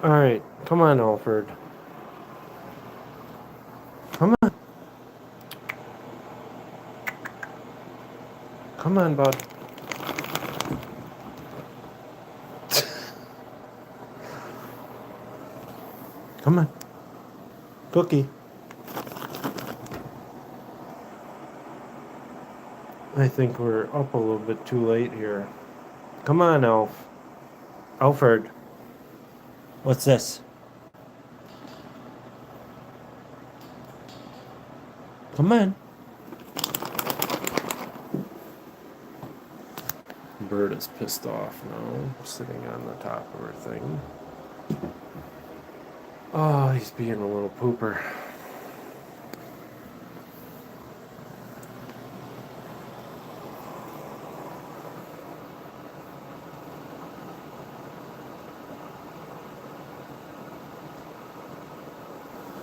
Alright, come on, Alfred. Come on. Come on, bud. Come on. Cookie. I think we're up a little bit too late here. Come on, Alf. Alfred. What's this? Come on. Bird is pissed off now, sitting on the top of her thing. Oh, he's being a little pooper.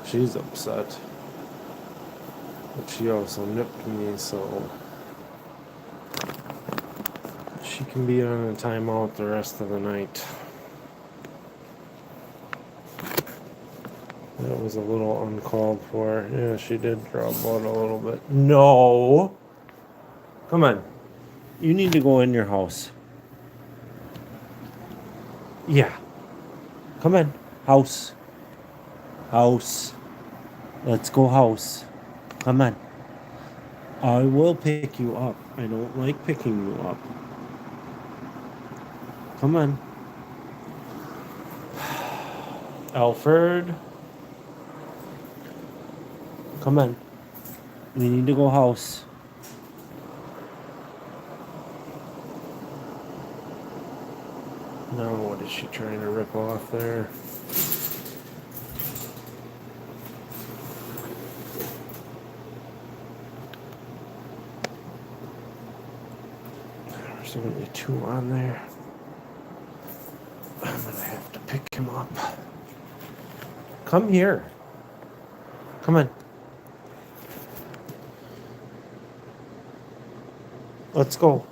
She's upset. But she also nipped me, so she can be on a timeout the rest of the night. That was a little uncalled for. Yeah, she did draw blood a little bit. No! Come on. You need to go in your house. Yeah. Come on. House. House. Let's go house. Come on. I will pick you up. I don't like picking you up. Come on. Alfred. Come on. We need to go house. Now what is she trying to rip off there? There's only two on there. I'm gonna have to pick him up. Come here. Come on. Let's go.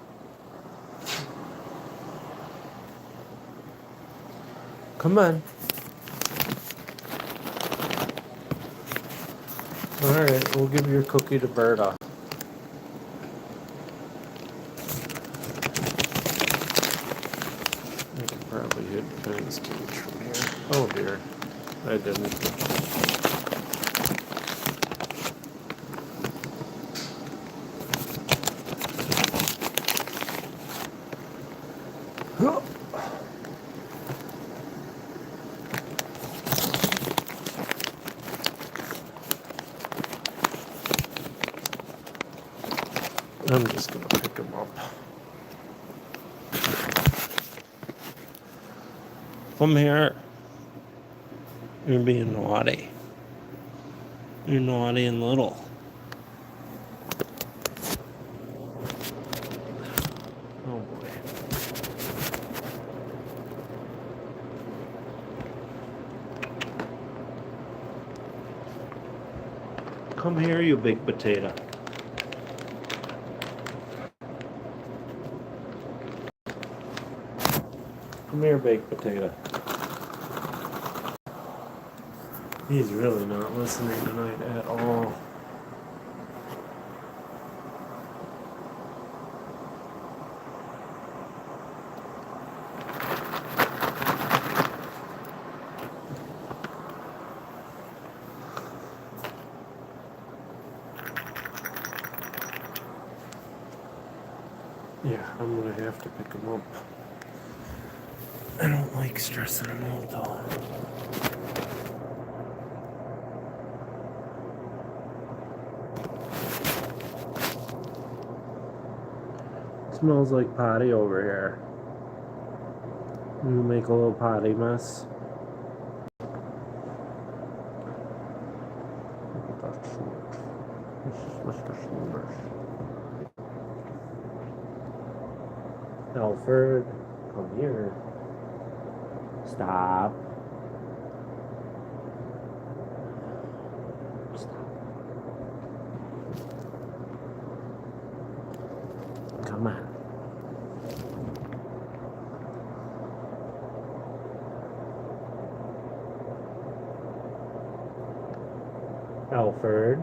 Come on. Alright, we'll give your cookie to Berta. I can probably hit Ben's cage from here. Oh dear. I didn't. I'm just gonna pick him up. Come here. You're being naughty. You're naughty and little. Oh boy. Come here, you big potato. Come here, baked potato. He's really not listening tonight at all. Yeah, I'm gonna have to pick him up. I don't like stressing him out though. Smells like potty over here. You make a little potty mess. Look at that short. This is Mr. Snooters. Alfred, come here. Stop. Stop. Come on. Alfred.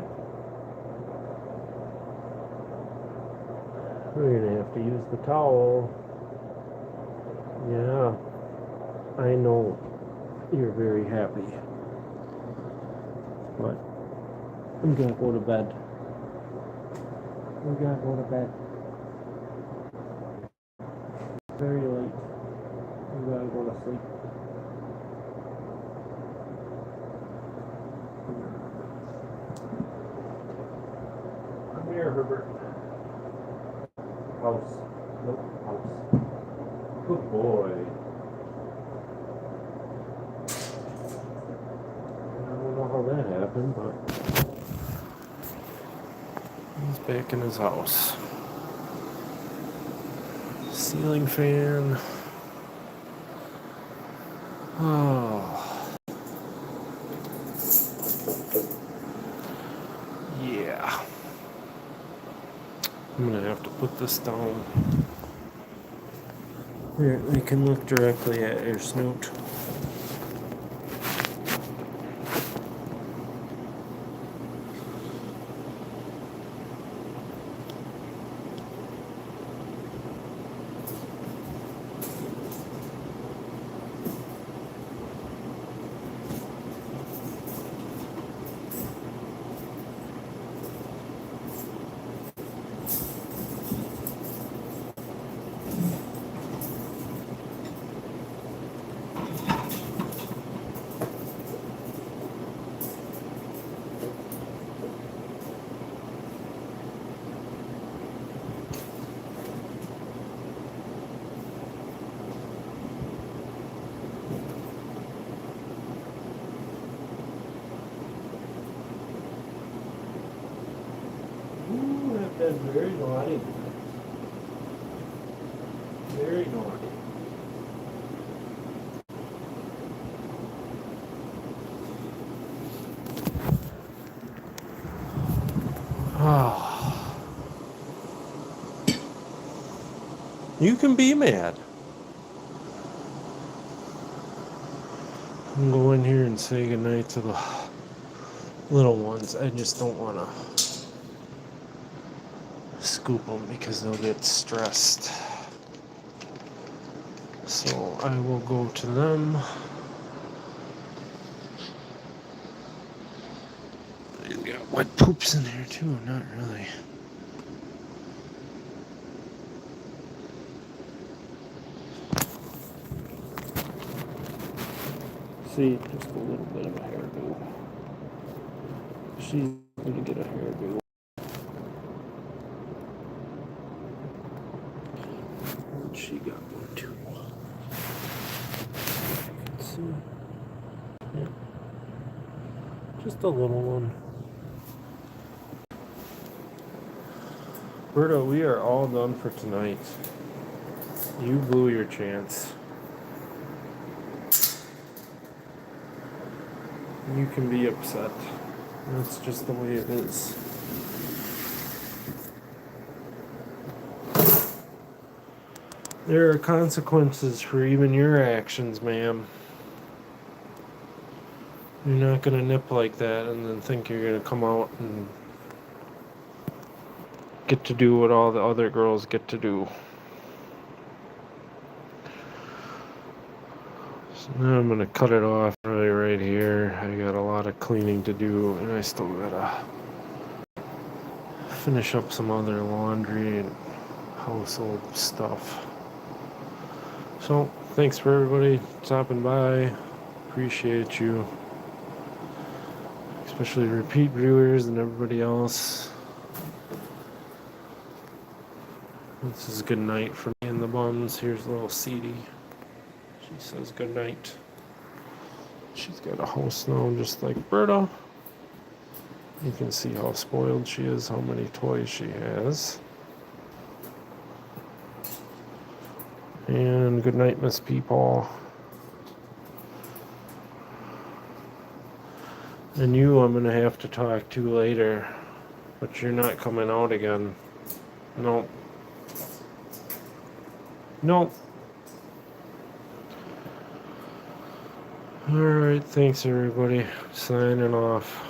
We're gonna have to use the towel. Yeah, I know you're very happy, but we gotta go to bed. We gotta go to bed. Very late. We gotta go to sleep. Come here, Herbert. House. Nope, house. Good boy. I don't know how that happened, but he's back in his house. Ceiling fan. Oh. Yeah. I'm gonna have to put this down. Here, we can look directly at your snoot. That's very naughty. Very naughty. Oh. You can be mad. I'm going to go in here and say goodnight to the little ones. I just don't want to scoop them because they'll get stressed. So I will go to them. They've got wet poops in there too, not really. See, just a little bit of a hairdo. She's gonna get a hairdo. She got one too. Let's see. Yeah. Just a little one. Berto, we are all done for tonight. You blew your chance. You can be upset. That's just the way it is. There are consequences for even your actions, ma'am. You're not gonna nip like that and then think you're gonna come out and get to do what all the other girls get to do. So now I'm gonna cut it off right here. I got a lot of cleaning to do, and I still gotta finish up some other laundry and household stuff. So, thanks for everybody stopping by. Appreciate you. Especially repeat viewers and everybody else. This is good night for me and the bums. Here's little Ceedie. She says good night. She's got a house now just like Berta. You can see how spoiled she is, how many toys she has. And good night, Miss Peepaw. And you I'm gonna have to talk to later. But you're not coming out again. Nope. Nope. Alright, thanks everybody. Signing off.